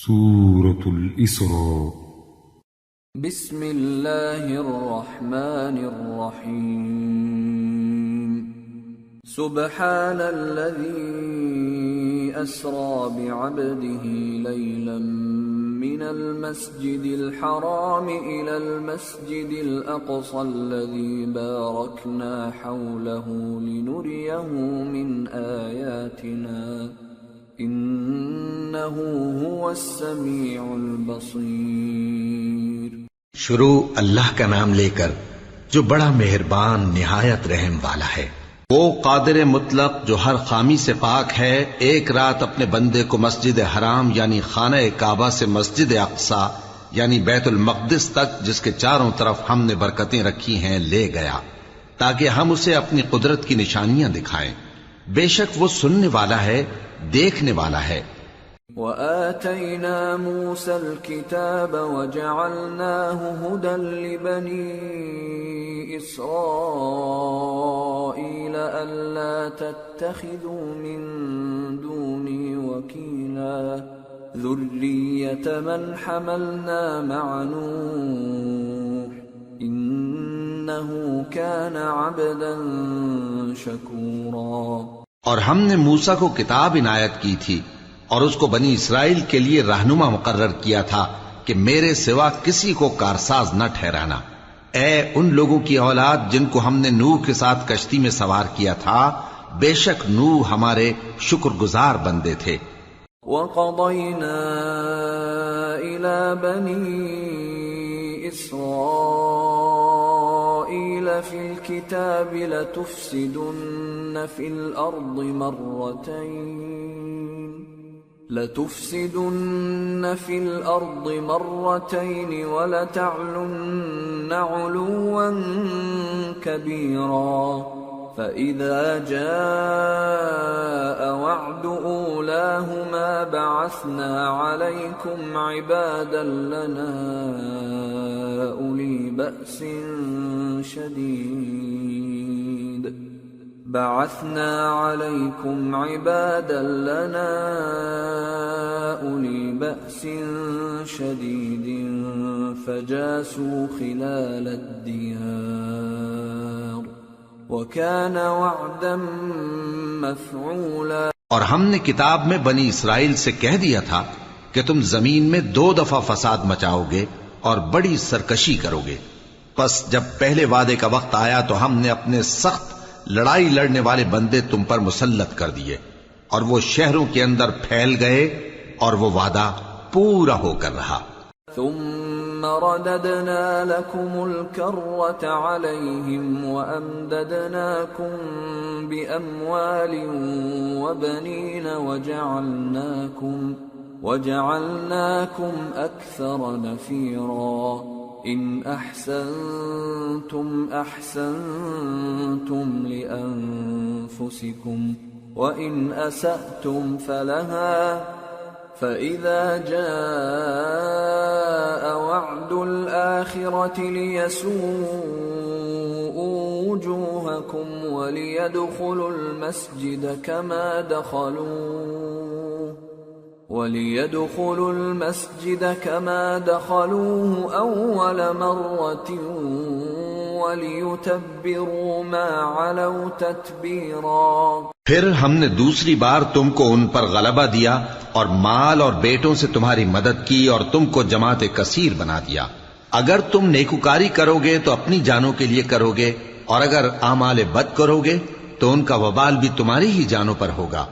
سورة الإسراء. بسم الله الرحمن الرحيم. سبحان الذي أسرى بعبده ليلا من المسجد الحرام إلى المسجد الأقصى الذي باركنا حوله لنريه من آياتنا إنه هو السميع البصير. شروع اللہ کا نام لے کر جو بڑا مہربان نہایت رحم والا ہے. وہ قادر مطلق جو ہر خامی سے پاک ہے، ایک رات اپنے بندے کو مسجد حرام یعنی خانہ کعبہ سے مسجد اقصی یعنی بیت المقدس تک، جس کے چاروں طرف ہم نے برکتیں رکھی ہیں، لے گیا تاکہ ہم اسے اپنی قدرت کی نشانیاں دکھائیں. بے شک وہ سننے والا ہے، دیکھنے والا ہے. وآتينا موسى الكتاب وجعلناه هدى لبني إسرائيل ألا تتخذوا من دوني وكيلا ذرية من حملنا مع نوح إنه كان عبدا شكورا. اور ہم نے موسیٰ کو کتاب عنایت کی تھی اور اس کو بنی اسرائیل کے لیے رہنما مقرر کیا تھا کہ میرے سوا کسی کو کارساز نہ ٹھہرانا. اے ان لوگوں کی اولاد جن کو ہم نے نوح کے ساتھ کشتی میں سوار کیا تھا، بے شک نوح ہمارے شکر گزار بندے تھے. وَقَضَيْنَا إِلَى بَنِي إِسْرَائِيلَ فِي الْكِتَابِ لَتُفْسِدُنَّ فِي الْأَرْضِ مَرَّتَيْنِ وَلَتَعْلُنَّ عُلُوًّا كَبِيرًا. فَإِذَا جَاءَ وَعْدُ أُولَاهُمَا بَعَثْنَا عَلَيْكُمْ عِبَادًا لَنَا أُولِي بَأْسٍ شَدِيدٍ فَجَاسُوا خِلَالَ الدِّيَارِ وَكَانَ وَعْدًا مَفْعُولًا. اور ہم نے کتاب میں بنی اسرائیل سے کہہ دیا تھا کہ تم زمین میں 2 دفعہ فساد مچاؤ گے اور بڑی سرکشی کرو گے. پس جب پہلے وعدے کا وقت آیا تو ہم نے اپنے سخت لڑائی لڑنے والے بندے تم پر مسلط کر دیے اور وہ شہروں کے اندر پھیل گئے اور وہ وعدہ پورا ہو کر رہا. ثم رددنا لكم الكرة عليهم وأمددناكم بأموال وبنين وجعلناكم أكثر نفيرا. إن أحسنتم أحسنتم لأنفسكم وإن أسأتم فلها. فإذا جاء وعد الآخرة ليسوءوا وجوهكم وليدخلوا المسجد كما دخلوه أول مرة وليتبروا ما علوا تتبيرا. پھر ہم نے دوسری بار تم کو ان پر غلبہ دیا اور مال اور بیٹوں سے تمہاری مدد کی اور تم کو جماعت کثیر بنا دیا. اگر تم نیکوکاری کرو گے تو اپنی جانوں کے لیے کرو گے، اور اگر اعمال بد کرو گے تو ان کا وبال بھی تمہاری ہی جانوں پر ہوگا.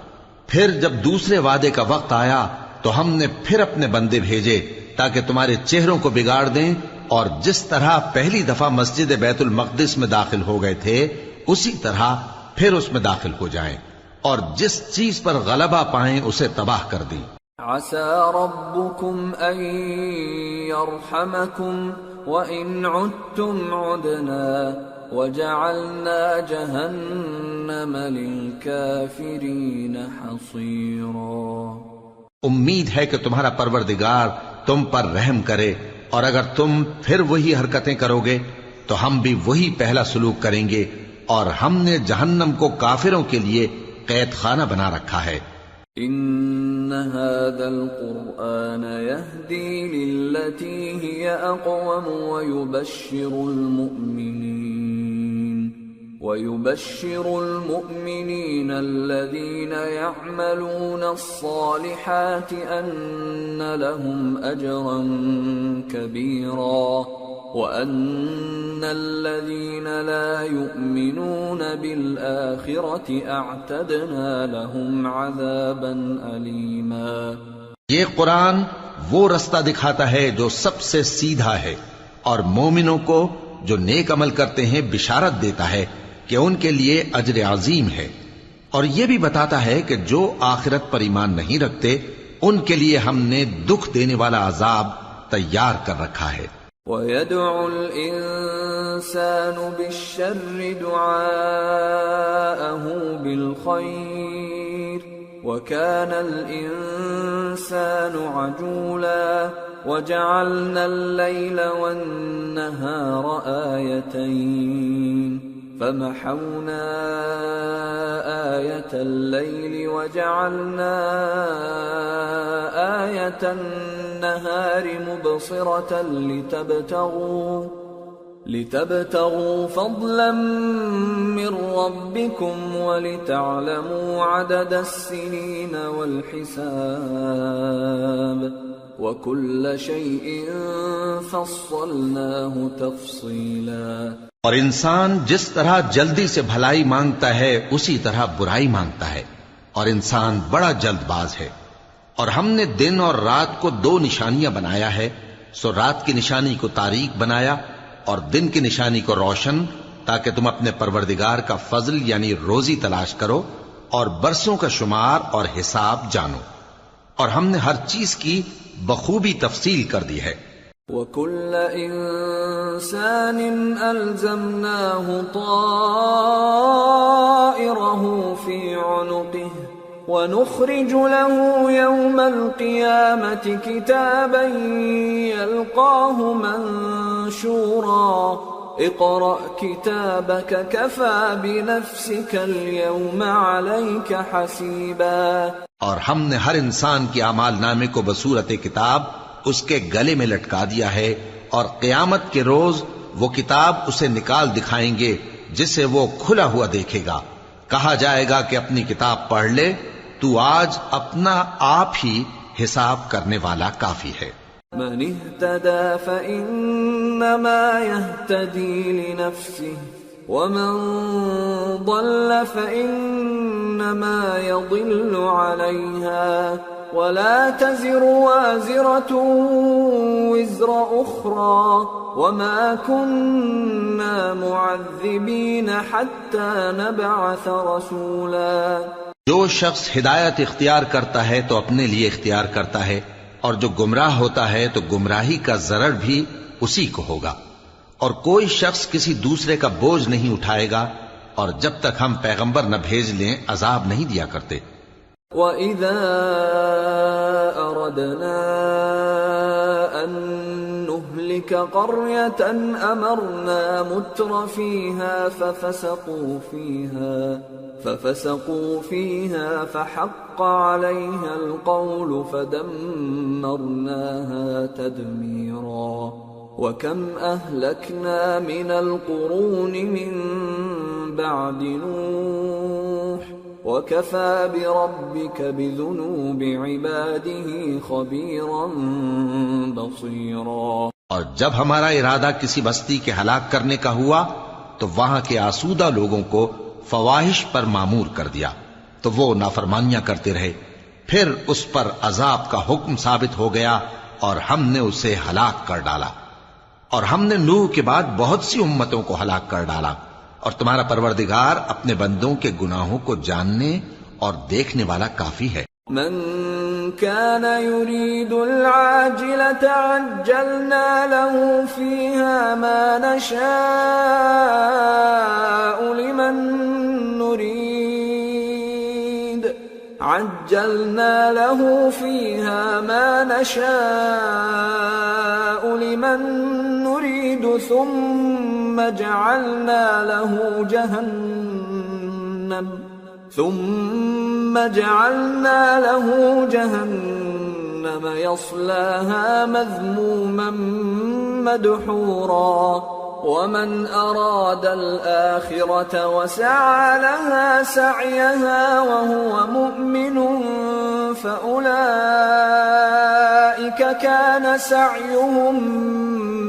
پھر جب دوسرے وعدے کا وقت آیا تو ہم نے پھر اپنے بندے بھیجے تاکہ تمہارے چہروں کو بگاڑ دیں، اور جس طرح پہلی دفعہ مسجد بیت المقدس میں داخل ہو گئے تھے اسی طرح پھر اس میں داخل ہو جائیں، اور جس چیز پر غلبہ پائیں اسے تباہ کر دیں. عسى ربكم أن يرحمكم وإن عدتم عدنا وجعلنا جهنم للكافرين حصيرا. امید ہے کہ تمہارا پروردگار تم پر رحم کرے، اور اگر تم پھر وہی حرکتیں کرو گے تو ہم بھی وہی پہلا سلوک کریں گے، اور ہم نے جہنم کو کافروں کے لیے قید خانہ بنا رکھا ہے. إن هذا القرآن يهدي للتي هي أقوم ويبشر المؤمنين الذين يعملون الصالحات أن لهم أجرا كبيرا وأن الذين لا يؤمنون بالآخرة أعتدنا لهم عذابا أليما۔ یہ قرآن وہ رستہ دکھاتا ہے جو سب سے سیدھا ہے، اور مومنوں کو جو نیک عمل کرتے ہیں بشارت دیتا ہے کہ ان کے لیے اجر عظیم ہے، اور یہ بھی بتاتا ہے کہ جو آخرت پر ایمان نہیں رکھتے ان کے لیے ہم نے دکھ دینے والا عذاب تیار کر رکھا ہے۔ وَيَدْعُ الْإِنسَانُ بِالشَّرِّ دُعَاءَهُ بِالْخَيْرِ وَكَانَ الْإِنسَانُ عَجُولًا وَجَعَلْنَا اللَّيْلَ وَالنَّهَارَ آيَتَيْنِ فَمَحَوْنَا آيَةَ اللَّيْلِ وَجَعَلْنَا آيَةَ النَّهَارِ مُبْصِرَةً لِتَبْتَغُوا فَضْلًا مِّن رَّبِّكُمْ وَلِتَعْلَمُوا عَدَدَ السِّنِينَ وَالْحِسَابَ وَكُلَّ شَيْءٍ فَصَّلْنَاهُ تَفْصِيلًا۔ اور انسان جس طرح جلدی سے بھلائی مانگتا ہے اسی طرح برائی مانگتا ہے، اور انسان بڑا جلد باز ہے۔ اور ہم نے دن اور رات کو دو نشانیاں بنایا ہے، سو رات کی نشانی کو تاریک بنایا اور دن کی نشانی کو روشن، تاکہ تم اپنے پروردگار کا فضل یعنی روزی تلاش کرو اور برسوں کا شمار اور حساب جانو، اور ہم نے ہر چیز کی بخوبی تفصیل کر دی ہے۔ وَكُلَّ إِنسَانٍ أَلْزَمْنَاهُ طَائِرَهُ فِي عُنُقِهِ وَنُخْرِجُ لَهُ يَوْمَ الْقِيَامَةِ كِتَابًا يَلْقَاهُ مَنشُورًا اقْرَأْ كِتَابَكَ كَفَى بِنَفْسِكَ الْيَوْمَ عَلَيْكَ حَسِيبًا۔ اور ہم نے ہر انسان کے اعمال نامے کو بصورت کتاب اس کے گلے میں لٹکا دیا ہے، اور قیامت کے روز وہ کتاب اسے نکال دکھائیں گے جسے وہ کھلا ہوا دیکھے گا۔ کہا جائے گا کہ اپنی کتاب پڑھ لے، تو آج اپنا آپ ہی حساب کرنے والا کافی ہے۔ من اهتدى فإنما يهتدي لنفسه ومن ضل فإنما يضل عليها ولا تزر وازرة وزر أخرى وما كنا معذبين حتى نبعث رسولا۔ جو شخص ہدایت اختیار کرتا ہے تو اپنے لیے اختیار کرتا ہے، اور جو گمراہ ہوتا ہے تو گمراہی کا ضرر بھی اسی کو ہوگا، اور کوئی شخص کسی دوسرے کا بوجھ نہیں اٹھائے گا، اور جب تک ہم پیغمبر نہ بھیج لیں عذاب نہیں دیا کرتے۔ وَإِذَا أَرَدْنَا أَن نُّهْلِكَ قَرْيَةً أَمَرْنَا مُتْرَ فِيهَا فَفَسَقُوا فِيهَا فَحَقَّ عَلَيْهَا الْقَوْلُ فَدَمَّرْنَاهَا تَدْمِيرًا۔ وَكَمْ أَهْلَكْنَا مِنَ الْقُرُونِ مِن بَعْدِ نُوحٍ وَكَفَى بِرَبِّكَ بِذُنُوبِ عِبَادِهِ خَبِيرًا بَصِيرًا۔ اور جب ہمارا ارادہ کسی بستی کے ہلاک کرنے کا ہوا تو وہاں کے آسودہ لوگوں کو فواحش پر معمور کر دیا، تو وہ نافرمانیاں کرتے رہے، پھر اس پر عذاب کا حکم ثابت ہو گیا اور ہم نے اسے ہلاک کر ڈالا۔ اور ہم نے نوح کے بعد بہت سی امتوں کو ہلاک کر ڈالا، اور تمہارا پروردگار اپنے بندوں کے گناہوں کو جاننے اور دیکھنے والا کافی ہے۔ من كان يريد العاجلة عجلنا له فيها ما نشاء لمن نريد ثم جعلنا له ثم جعلنا له جهنم يصلاها مذموما مدحورا ومن أراد الآخرة وسعى لها سعيها وهو مؤمن فأولئك كان سعيهم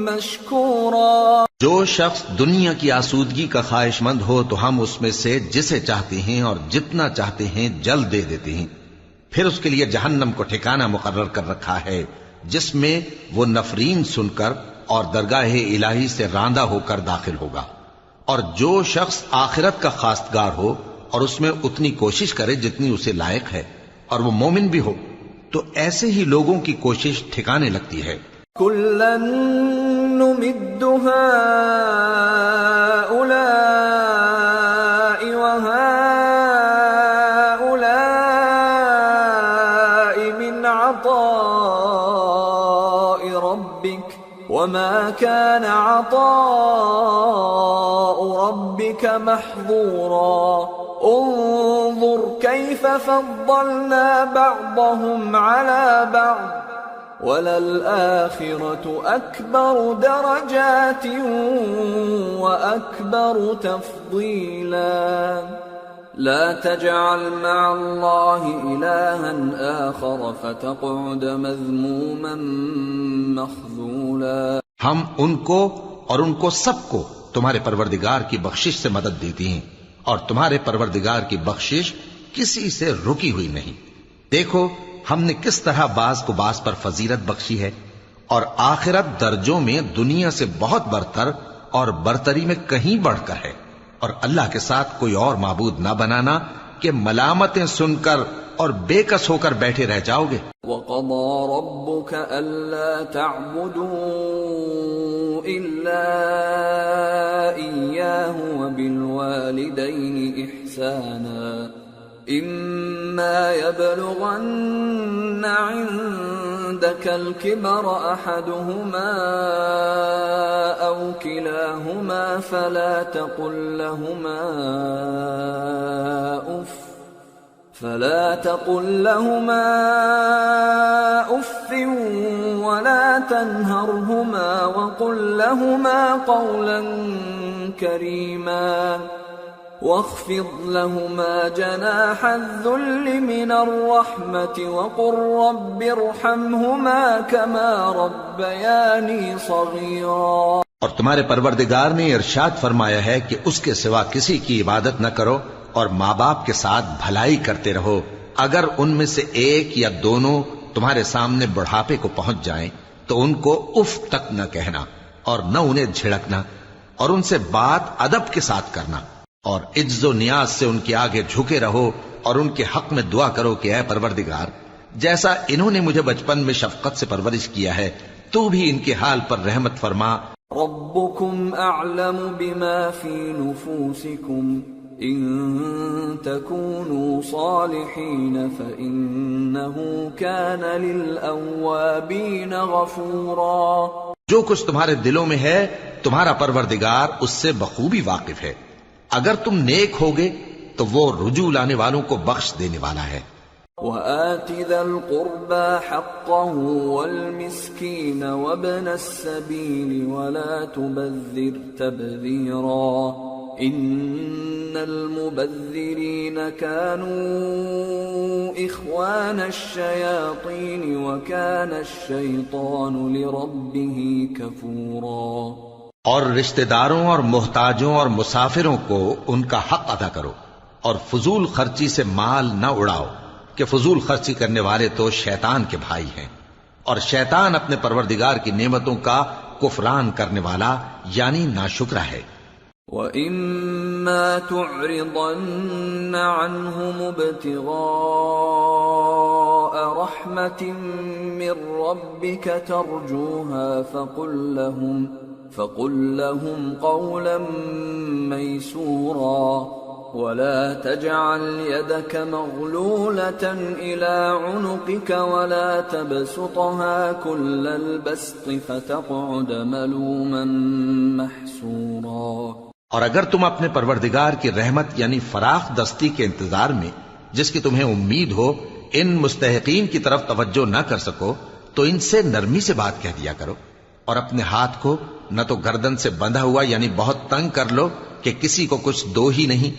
مشكورا. جو شخص دنیا کی آسودگی کا خواہش مند ہو تو ہم اس میں سے جسے چاہتے ہیں اور جتنا چاہتے ہیں جلد دے دیتے ہیں. پھر اس کے لیے جہنم کو ٹھکانہ مقرر کر رکھا ہے جس میں وہ نفرین سن کر اور درگاہ الہی سے راندہ ہو کر داخل ہوگا. اور جو شخص آخرت کا خواستگار ہو اور اس میں اتنی کوشش کرے جتنی اسے لائق ہے اور وہ مومن بھی ہو تو ایسے ہی لوگوں کی کوشش ٹھکانے لگتی ہے. كلا نمد هؤلاء وهؤلاء من عطاء ربك وما كان عطاء ربك محظورا. انظر كيف فضلنا بعضهم على بعض وَلَلْآخِرَةُ أَكْبَرُ دَرَجَاتٍ وَأَكْبَرُ تَفْضِيلًا. لا تجعل مع الله إلها آخر فتقعد مذموما مخذولا. ہم ان کو اور ان کو سب کو تمہارے پروردگار کی بخشش سے مدد دیتی ہیں اور تمہارے پروردگار کی بخشش کسی سے رکی ہوئی نہیں. دیکھو ہم نے کس طرح بعض کو بعض پر فضیلت بخشی ہے اور آخرت درجوں میں دنیا سے بہت برتر اور برتری میں کہیں بڑھ کر ہے. اور اللہ کے ساتھ کوئی اور معبود نہ بنانا کہ ملامتیں سن کر اور بے کس ہو کر بیٹھے رہ جاؤ گے. وَقَضَى رَبُّكَ أَلَّا تَعْبُدُوا إِلَّا إِيَّاهُ وَبِالْوَالِدَيْنِ إِحْسَانًا إِمَّا يَبْلُغَنَّ عِندَكَ الْكِبَرَ أَحَدُهُمَا أَوْ كِلَاهُمَا فَلَا تقل لهما أف ولا تنهرهما وقل لهما قولا كريما واخفض لهما جناح الذل من الرحمة وقل رب ارحمهما كما ربياني صغيرا. اور تمہارے پروردگار نے ارشاد فرمایا ہے کہ اس کے سوا کسی کی عبادت نہ کرو اور ماں باپ کے ساتھ بھلائی کرتے رہو. اگر ان میں سے ایک یا دونوں تمہارے سامنے بڑھاپے کو پہنچ جائیں تو ان کو اف تک نہ کہنا اور نہ انہیں جھڑکنا اور ان سے بات ادب کے ساتھ کرنا اور عجز و نیاز سے ان کے آگے جھکے رہو اور ان کے حق میں دعا کرو کہ اے پروردگار جیسا انہوں نے مجھے بچپن میں شفقت سے پرورش کیا ہے تو بھی ان کے حال پر رحمت فرما. ربكم اعلم بما في نفوسكم ان تكونوا صالحين فانه كان للاوابين غفورا. جو کچھ تمہارے دلوں میں ہے تمہارا پروردگار اس سے بخوبی واقف ہے. اگر تم نیک ہوگے تو وہ رجوع لانے والوں کو بخش دینے والا ہے. وآت ذا القربى حقه والمسكين وابن السبيل ولا تبذر تبذيرا إن المبذرين كانوا إخوان الشياطين وكان الشيطان لربه كفورا. اور رشتہ داروں اور محتاجوں اور مسافروں کو ان کا حق ادا کرو اور فضول خرچی سے مال نہ اڑاؤ کہ فضول خرچی کرنے والے تو شیطان کے بھائی ہیں اور شیطان اپنے پروردگار کی نعمتوں کا کفران کرنے والا یعنی ناشکرا ہے. وَإِمَّا تُعْرِضَنَّ عَنْهُمُ ابْتِغَاءَ رَحْمَةٍ مِّن رَّبِّكَ تَرْجُوهَا فَقُل لَّهُمْ قَوْلًا مَّيْسُورًا ولا تجعل يدك مغلولة إلى عنقك ولا تبسطها كل البسط فتقعد ملوما محسورا. اور اگر تم اپنے پروردگار کی رحمت یعنی فراخ دستی کے انتظار میں جس کی تمہیں امید ہو ان مستحقین کی طرف توجہ نہ کر سکو تو ان سے نرمی سے بات کہہ دیا کرو، اور اپنے ہاتھ کو نہ تو گردن سے بندھا ہوا یعنی بہت تنگ کر لو کہ کسی کو کچھ دو ہی نہیں،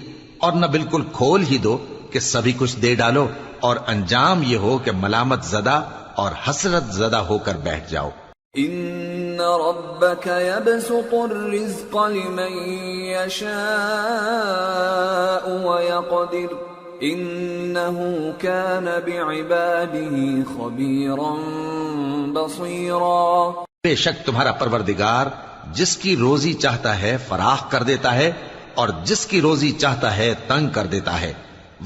اور نہ بالکل کھول ہی دو کہ سبھی کچھ دے ڈالو، اور انجام یہ ہو کہ ملامت زدہ اور حسرت زدہ ہو کر بیٹھ جاؤ۔ ان ربك يبسط الرزق لمن يشاء ويقدر انه كان بعباده خبيرا بصيرا۔ بے شک تمہارا پروردگار جس کی روزی چاہتا ہے فراخ کر دیتا ہے اور جس کی روزی چاہتا ہے تنگ کر دیتا ہے،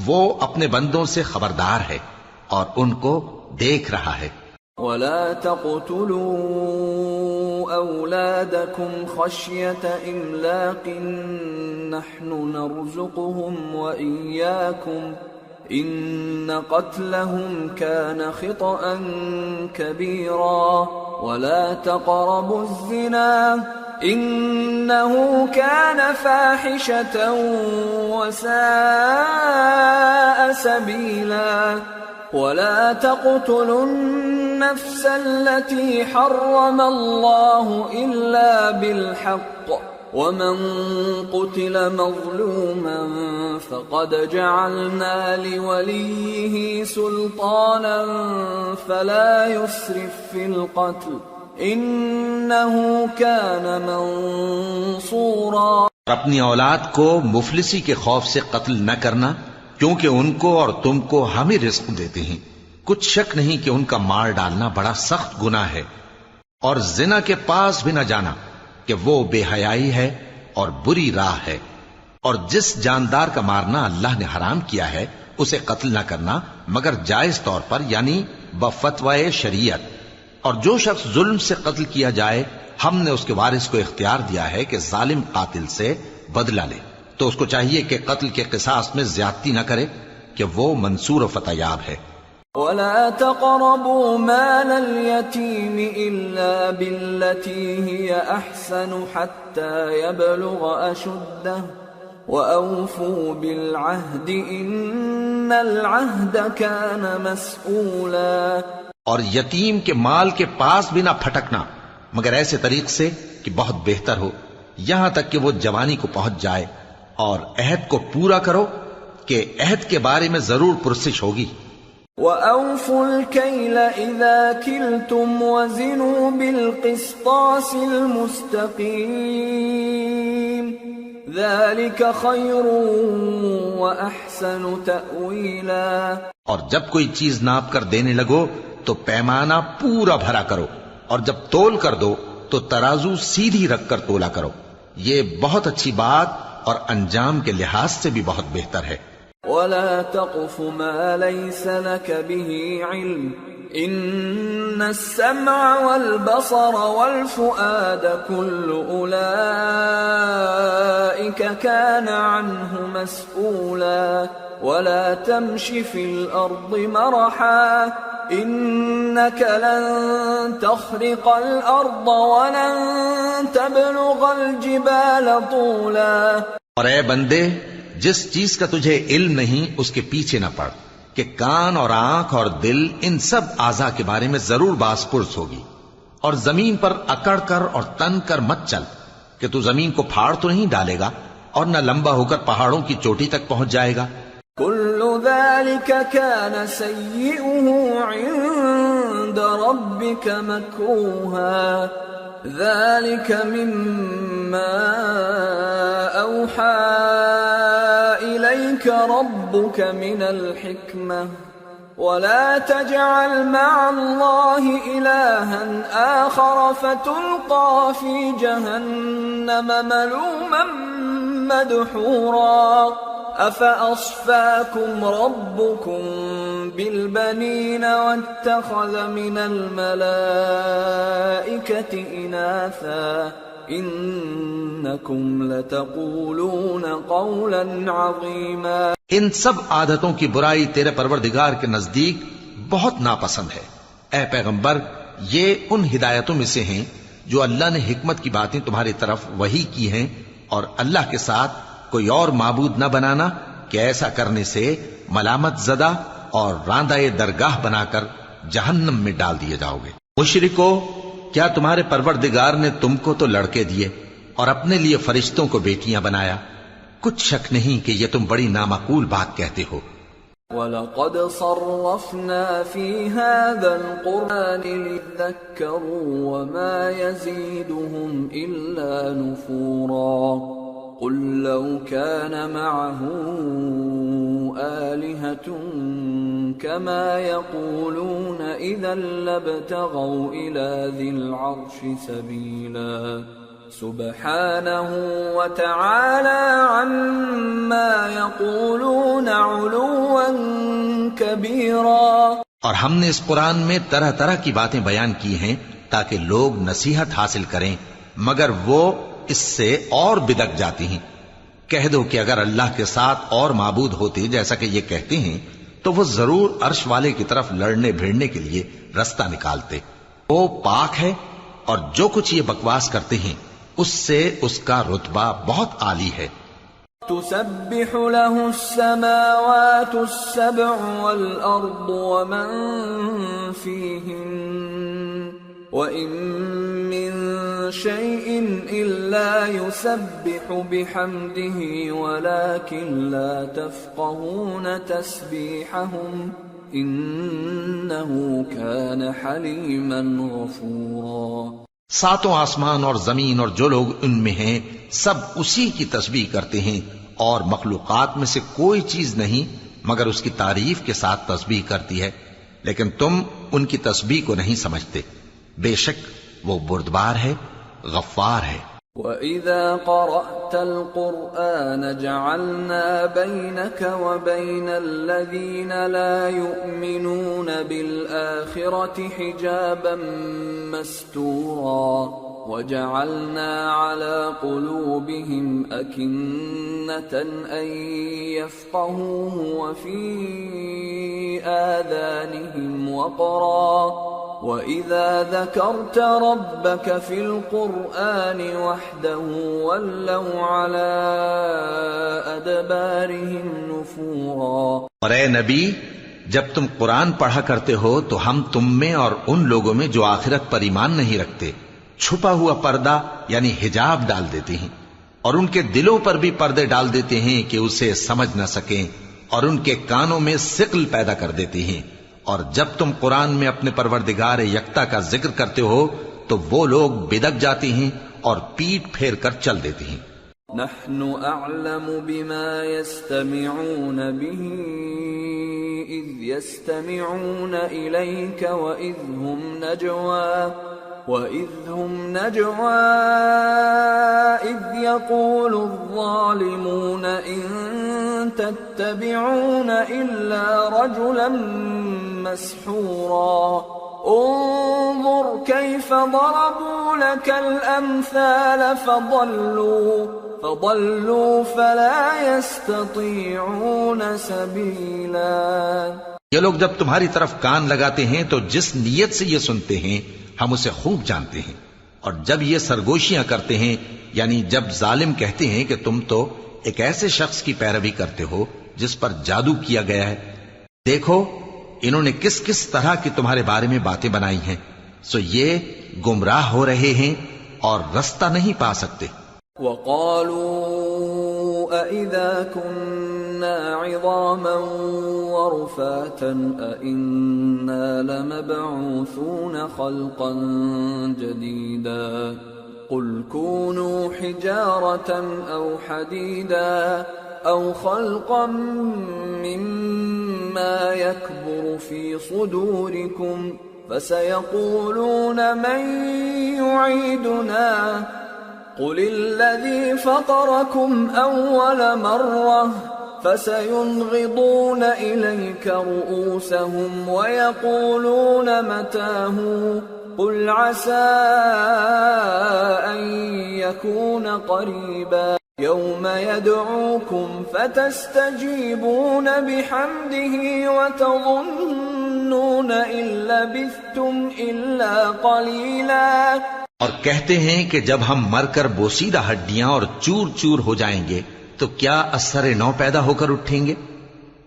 وہ اپنے بندوں سے خبردار ہے اور ان کو دیکھ رہا ہے۔ ولا تقتلوا أولادكم خشية إملاق نحن نرزقهم وإياكم إن قتلهم كان خطأ كبيرا ولا تقربوا الزنا إنه كان فاحشة وساء سبيلا ولا تقتلوا النفس التي حرم الله إلا بالحق ومن قتل مظلوما فقد جعلنا لوليه سلطانا فلا يسرف في القتل إنه كان منصورا۔ اپنی اولاد کو مفلسی کے خوف سے قتل نہ کرنا، کیونکہ ان کو اور تم کو ہم ہی رزق دیتے ہیں، کچھ شک نہیں کہ ان کا مار ڈالنا بڑا سخت گناہ ہے، اور زنا کے پاس بھی نہ جانا کہ وہ بے حیائی ہے اور بری راہ ہے، اور جس جاندار کا مارنا اللہ نے حرام کیا ہے اسے قتل نہ کرنا مگر جائز طور پر یعنی بفتوائے شریعت، اور جو شخص ظلم سے قتل کیا جائے ہم نے اس کے وارث کو اختیار دیا ہے کہ ظالم قاتل سے بدلہ لے، تو اس کو چاہیے کہ قتل کے قصاص میں زیادتی نہ کرے کہ وہ منصور و فتح یاب ہے۔ ولا تقربوا مال اليتيم إلا بالتي هي أحسن حتى يبلغ أشده وأوفوا بالعهد إن العهد كان مسؤولا۔ اور یتیم کے مال کے پاس بھی نہ پھٹکنا مگر ایسے طریق سے کہ بہت بہتر ہو، یہاں تک کہ وہ جوانی کو پہنچ جائے، اور عہد کو پورا کرو کہ عہد کے بارے میں ضرور پرسش ہوگی۔ وَأَوْفُوا الْكَيْلَ إِذَا كِلْتُمْ وَزِنُوا بِالْقِسْطَاسِ الْمُسْتَقِيمِ ذَلِكَ خَيْرٌ وَأَحْسَنُ تَأْوِيلًا۔ اور جب کوئی چیز ناپ کر دینے لگو تو پیمانہ پورا بھرا کرو، اور جب تول کر دو تو ترازو سیدھی رکھ کر تولا کرو، یہ بہت اچھی بات اور انجام کے لحاظ سے بھی بہت بہتر ہے۔ وَلَا تَقْفُ مَا لَيْسَ لَكَ بِهِ عِلْمٌ إِنَّ السَّمْعَ وَالْبَصَرَ وَالْفُؤَادَ كُلُّ أُولَئِكَ كَانَ عَنْهُ مَسْئُولًا وَلَا تَمْشِ فِي الْأَرْضِ مَرَحًا إِنَّكَ لَن تَخْرِقَ الْأَرْضَ وَلَن تَبْلُغَ الْجِبَالَ طُولًا۔ اور اے بندے، جس چیز کا تجھے علم نہیں اس کے پیچھے نہ پڑ کہ کان اور آنکھ اور دل ان سب اعضاء کے بارے میں ضرور باس پرس ہوگی، اور زمین پر اکڑ کر اور تن کر مت چل کہ تو زمین کو پھاڑ تو نہیں ڈالے گا اور نہ لمبا ہو کر پہاڑوں کی چوٹی تک پہنچ جائے گا۔ كل ذلك كان سيئه عند ربك مكروها ذلك مما أوحى إليك ربك من الحكمة ولا تجعل مع الله إلها آخر فتلقى في جهنم ملوما مدحورا أفأصفاكم ربكم بالبنين واتخذ من الملائكة إناثا إنكم لتقولون قولا عظيما۔ ان سب عادتوں کی برائی تیرے پروردگار کے نزدیک بہت ناپسند ہے۔ اے پیغمبر، یہ ان ہدایتوں میں سے ہیں جو اللہ نے حکمت کی باتیں تمہاری طرف وحی کی ہیں اور اللہ کے ساتھ کوئی اور معبود نہ بنانا کہ ایسا کرنے سے ملامت زدہ اور راندہ درگاہ بنا کر جہنم میں ڈال دیے جاؤ گے۔ مشرکو، کیا تمہارے پروردگار نے تم کو تو لڑکے دیے اور اپنے لیے فرشتوں کو بیٹیاں بنایا؟ کچھ شک نہیں کہ یہ تم بڑی نامعقول بات کہتے ہو۔ وَلَقَدْ صَرَّفْنَا فِي هَذَا الْقُرْآنِ لِيَذَّكَّرُوا وَمَا يَزِيدُهُمْ إِلَّا نُفُورًا قُلْ لَوْ كَانَ مَعَهُ آلِهَةٌ كَمَا يَقُولُونَ إِذًا لَابْتَغَوْا إِلَى ذِي الْعَرْشِ سَبِيلًا سبحانه وتعالى عما يقولون علوا كبيرا۔ اور ہم نے اس قرآن میں طرح طرح کی باتیں بیان کی ہیں تاکہ لوگ نصیحت حاصل کریں، مگر وہ اس سے اور بدک جاتی ہیں۔ کہہ دو کہ اگر اللہ کے ساتھ اور معبود ہوتے جیسا کہ یہ کہتے ہیں تو وہ ضرور عرش والے کی طرف لڑنے بھیڑنے کے لیے رستہ نکالتے۔ وہ پاک ہے اور جو کچھ یہ بکواس کرتے ہیں اس سے اس کا رتبہ بہت عالی ہے۔ تسبح له السماوات السبع والأرض ومن فيهن وإن من شيء إلا يسبح بحمده ولكن لا تفقهون تسبيحهم إنه كان حليما غفورا۔ ساتوں آسمان اور زمین اور جو لوگ ان میں ہیں سب اسی کی تسبیح کرتے ہیں، اور مخلوقات میں سے کوئی چیز نہیں مگر اس کی تعریف کے ساتھ تسبیح کرتی ہے، لیکن تم ان کی تسبیح کو نہیں سمجھتے۔ بے شک وہ بردبار ہے، غفار ہے۔ وَإِذَا قَرَأْتَ الْقُرْآنَ جَعَلْنَا بَيْنَكَ وَبَيْنَ الَّذِينَ لَا يُؤْمِنُونَ بِالْآخِرَةِ حِجَابًا مَسْتُورًا وَجَعَلْنَا عَلَى قُلُوبِهِمْ أَكِنَّةً أَن يَفْقَهُوهُ وَفِي آذَانِهِمْ وَقْرًا وَإِذَا ذَكَرْتَ رَبَّكَ فِي الْقُرْآنِ وَحْدَهُ وَلَّوْا عَلَى أَدْبَارِهِمْ نُفُورًا۔ اور اے نبی، جب تم قرآن پڑھا کرتے ہو تو ہم تم میں اور ان لوگوں میں جو آخرت پر ایمان نہیں رکھتے چھپا ہوا پردہ یعنی حجاب ڈال دیتے ہیں، اور ان کے دلوں پر بھی پردے ڈال دیتے ہیں کہ اسے سمجھ نہ سکیں، اور ان کے کانوں میں ثقل پیدا کر دیتے ہیں۔ اور جب تم قرآن میں اپنے پروردگار یکتا کا ذکر کرتے ہو تو وہ لوگ بدک جاتے ہیں اور پیٹ پھیر کر چل دیتے ہیں۔ نحن اعلم بما يستمعون به اذ يستمعون اليك واذ هم نجوى اذ يقول الظالمون ان تتبعون الا رجلا مسحورا انظر كيف ضربوا لك الامثال فضلوا فلا يستطيعون سبيلا۔ یہ لوگ جب تمہاری طرف کان لگاتے ہیں تو جس نیت سے یہ سنتے ہیں ہم اسے خوب جانتے ہیں، اور جب یہ سرگوشیاں کرتے ہیں یعنی جب ظالم کہتے ہیں کہ تم تو ایک ایسے شخص کی پیروی کرتے ہو جس پر جادو کیا گیا ہے، دیکھو انہوں نے کس کس طرح کی تمہارے بارے میں باتیں بنائی ہیں، سو یہ گمراہ ہو رہے ہیں اور رستہ نہیں پا سکتے۔ وَقَالُوا أَإِذَا كُنَّا عِظَامًا وَرُفَاتًا أَإِنَّا لَمَبْعُوثُونَ خَلْقًا جَدِيدًا قُلْ كُونُوا حِجَارَةً أَوْ حَدِيدًا أَوْ خَلْقًا مِّمَّا يَكْبُرُ فِي صُدُورِكُمْ فَسَيَقُولُونَ مَن يُعِيدُنَا قُلِ الَّذِي فَطَرَكُمْ أَوَّلَ مَرَّةٍ فَسَيُنْغِضُونَ إِلَيْكَ رُؤُوسَهُمْ وَيَقُولُونَ مَتَىٰ هُوَ قُلْ عَسَىٰ أَن يَكُونَ قَرِيبًا يَوْمَ يَدْعُوكُمْ فَتَسْتَجِيبُونَ بِحَمْدِهِ وَتَظُنُّونَ إِن لَّبِثْتُمْ إِلَّا قَلِيلًا۔ اور کہتے ہیں کہ جب ہم مر کر بوسیدہ ہڈیاں اور چور چور ہو جائیں گے تو کیا اثر نو پیدا ہو کر اٹھیں گے؟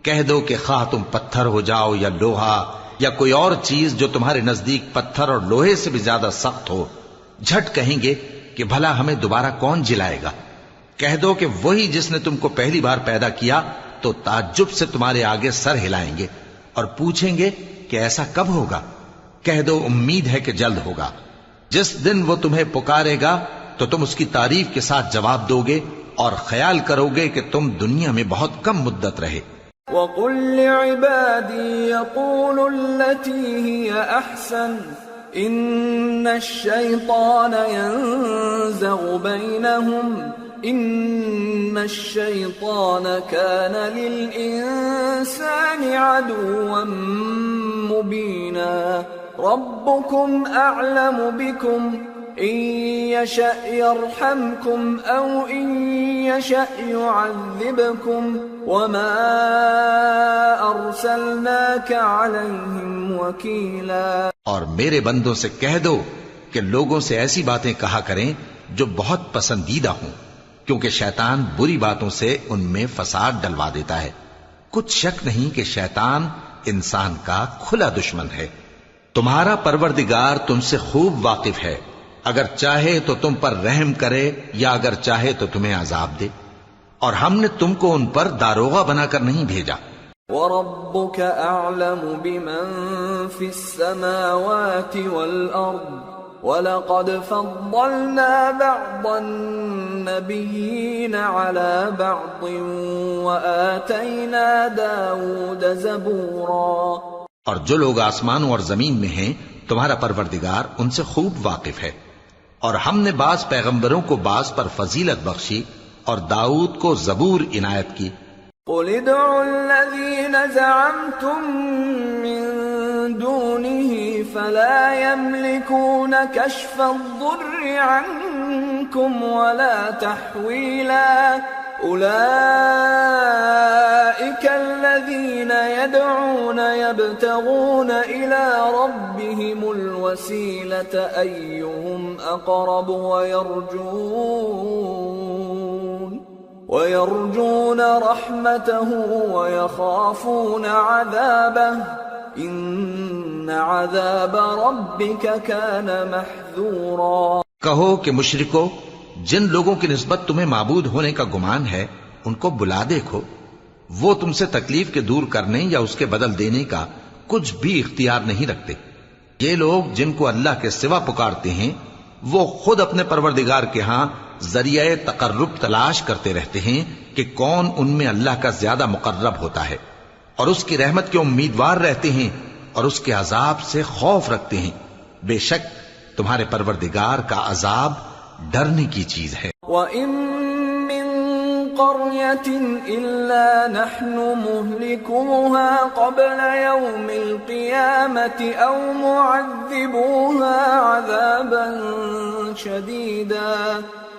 کہہ دو کہ خواہ تم پتھر ہو جاؤ یا لوہا یا کوئی اور چیز جو تمہارے نزدیک پتھر اور لوہے سے بھی زیادہ سخت ہو، جھٹ کہیں گے کہ بھلا ہمیں دوبارہ کون جلائے گا؟ کہہ دو کہ وہی جس نے تم کو پہلی بار پیدا کیا، تو تعجب سے تمہارے آگے سر ہلائیں گے اور پوچھیں گے کہ ایسا کب ہوگا؟ کہہ دو امید ہے کہ جلد ہوگا۔ جس دن وہ تمہیں پکارے گا تو تم اس کی تعریف کے ساتھ جواب دو گے اور خیال کرو گے کہ تم دنیا میں بہت کم مدت رہے۔ وَقُلْ لِعِبَادِي يَقُولُوا الَّتِي هِيَ أَحْسَنُ إِنَّ الشَّيْطَانَ يَنزَغُ بَيْنَهُمْ إِنَّ الشَّيْطَانَ كَانَ لِلْإِنسَانِ عَدُوًّا مُبِينًا رَبُّكُمْ أَعْلَمُ بِكُمْ إِن يَشَأْ يَرْحَمْكُمْ أَوْ إِن يَشَأْ يُعَذِّبْكُمْ وَمَا أَرْسَلْنَاكَ عَلَيْهِمْ وَكِيلًا۔ اور میرے بندوں سے کہہ دو کہ لوگوں سے ایسی باتیں کہا کریں جو بہت پسندیدہ ہوں، کیونکہ شیطان بری باتوں سے ان میں فساد ڈلوا دیتا ہے۔ کچھ شک نہیں کہ شیطان انسان کا کھلا دشمن ہے۔ تمہارا پروردگار تم سے خوب واقف ہے، اگر چاہے تو تم پر رحم کرے یا اگر چاہے تو تمہیں عذاب دے، اور ہم نے تم کو ان پر داروغہ بنا کر نہیں بھیجا۔ وَرَبُّكَ أَعْلَمُ بِمَن فِي السَّمَاوَاتِ وَالْأَرْضِ وَلَقَدْ فَضَّلْنَا بَعْضَ النَّبِيِّينَ عَلَى بَعْضٍ وَآتَيْنَا دَاوُودَ زَبُورًا۔ اور جو لوگ آسمانوں اور زمین میں ہیں تمہارا پروردگار ان سے خوب واقف ہے، اور ہم نے بعض پیغمبروں کو بعض پر فضیلت بخشی اور داؤد کو زبور عنایت کی۔ قُلِ ادْعُوا الَّذِينَ زَعَمْتُم مِّن دُونِهِ فَلَا يَمْلِكُونَ كَشْفَ الضُّرِّ عَنكُمْ وَلَا تَحْوِيلًا أُولَئِكَ الَّذِينَ يَدْعُونَ يَبْتَغُونَ إِلَى رَبِّهِمُ الْوَسِيلَةَ أَيُّهُمْ أَقْرَبُ وَيَرْجُونَ رَحْمَتَهُ وَيَخَافُونَ عَذَابَهُ إِنَّ عَذَابَ رَبِّكَ كَانَ مَحْذُورًا۔ کہو کہ مشرکو، جن لوگوں کی نسبت تمہیں معبود ہونے کا گمان ہے ان کو بلا دیکھو، وہ تم سے تکلیف کے دور کرنے یا اس کے بدل دینے کا کچھ بھی اختیار نہیں رکھتے۔ یہ لوگ جن کو اللہ کے سوا پکارتے ہیں وہ خود اپنے پروردگار کے ہاں ذریعہ تقرب تلاش کرتے رہتے ہیں کہ کون ان میں اللہ کا زیادہ مقرب ہوتا ہے، اور اس کی رحمت کے امیدوار رہتے ہیں اور اس کے عذاب سے خوف رکھتے ہیں۔ بے شک تمہارے پروردگار کا عذاب ڈرنے کی چیز ہے۔ وَإِن مِّن قَرْيَةٍ إِلَّا نَحْنُ مُهْلِكُوهَا قَبْلَ يَوْمِ الْقِيَامَةِ أَوْ مُعَذِّبُوهَا عَذَابًا شَدِيدًا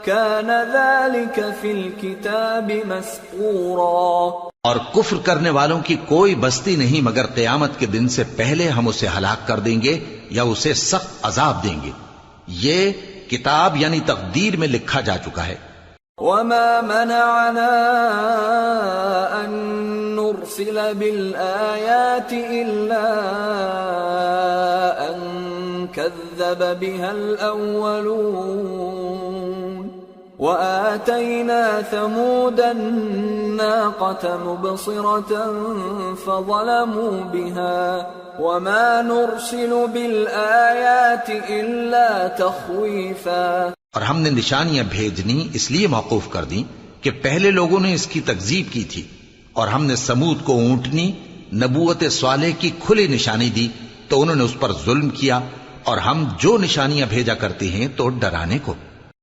كَانَ ذَلِكَ فِي الْكِتَابِ مَسْطُورًا۔ اور کفر کرنے والوں کی کوئی بستی نہیں مگر قیامت کے دن سے پہلے ہم اسے ہلاک کر دیں گے یا اسے سخت عذاب دیں گے، یہ کتاب یعنی تقدیر میں لکھا جا چکا ہے۔ وَمَا مَنَعَنَا أَن نُرْسِلَ بِالْآيَاتِ إِلَّا أَن كَذَّبَ بِهَا الْأَوَّلُونَ وَآتَيْنَا ثَمُودَ النَّاقَةَ مُبْصِرَةً فَظَلَمُوا بِهَا وَمَا نُرْسِلُ بِالْآيَاتِ إِلَّا تَخْوِيفًا۔ اور ہم نے نشانیاں بھیجنی اس لیے موقوف کر دیں کہ پہلے لوگوں نے اس کی تکذیب کی تھی، اور ہم نے سمود کو اونٹنی نبوت صالح کی کھلی نشانی دی تو انہوں نے اس پر ظلم کیا، اور ہم جو نشانیاں بھیجا کرتے ہیں تو ڈرانے کو۔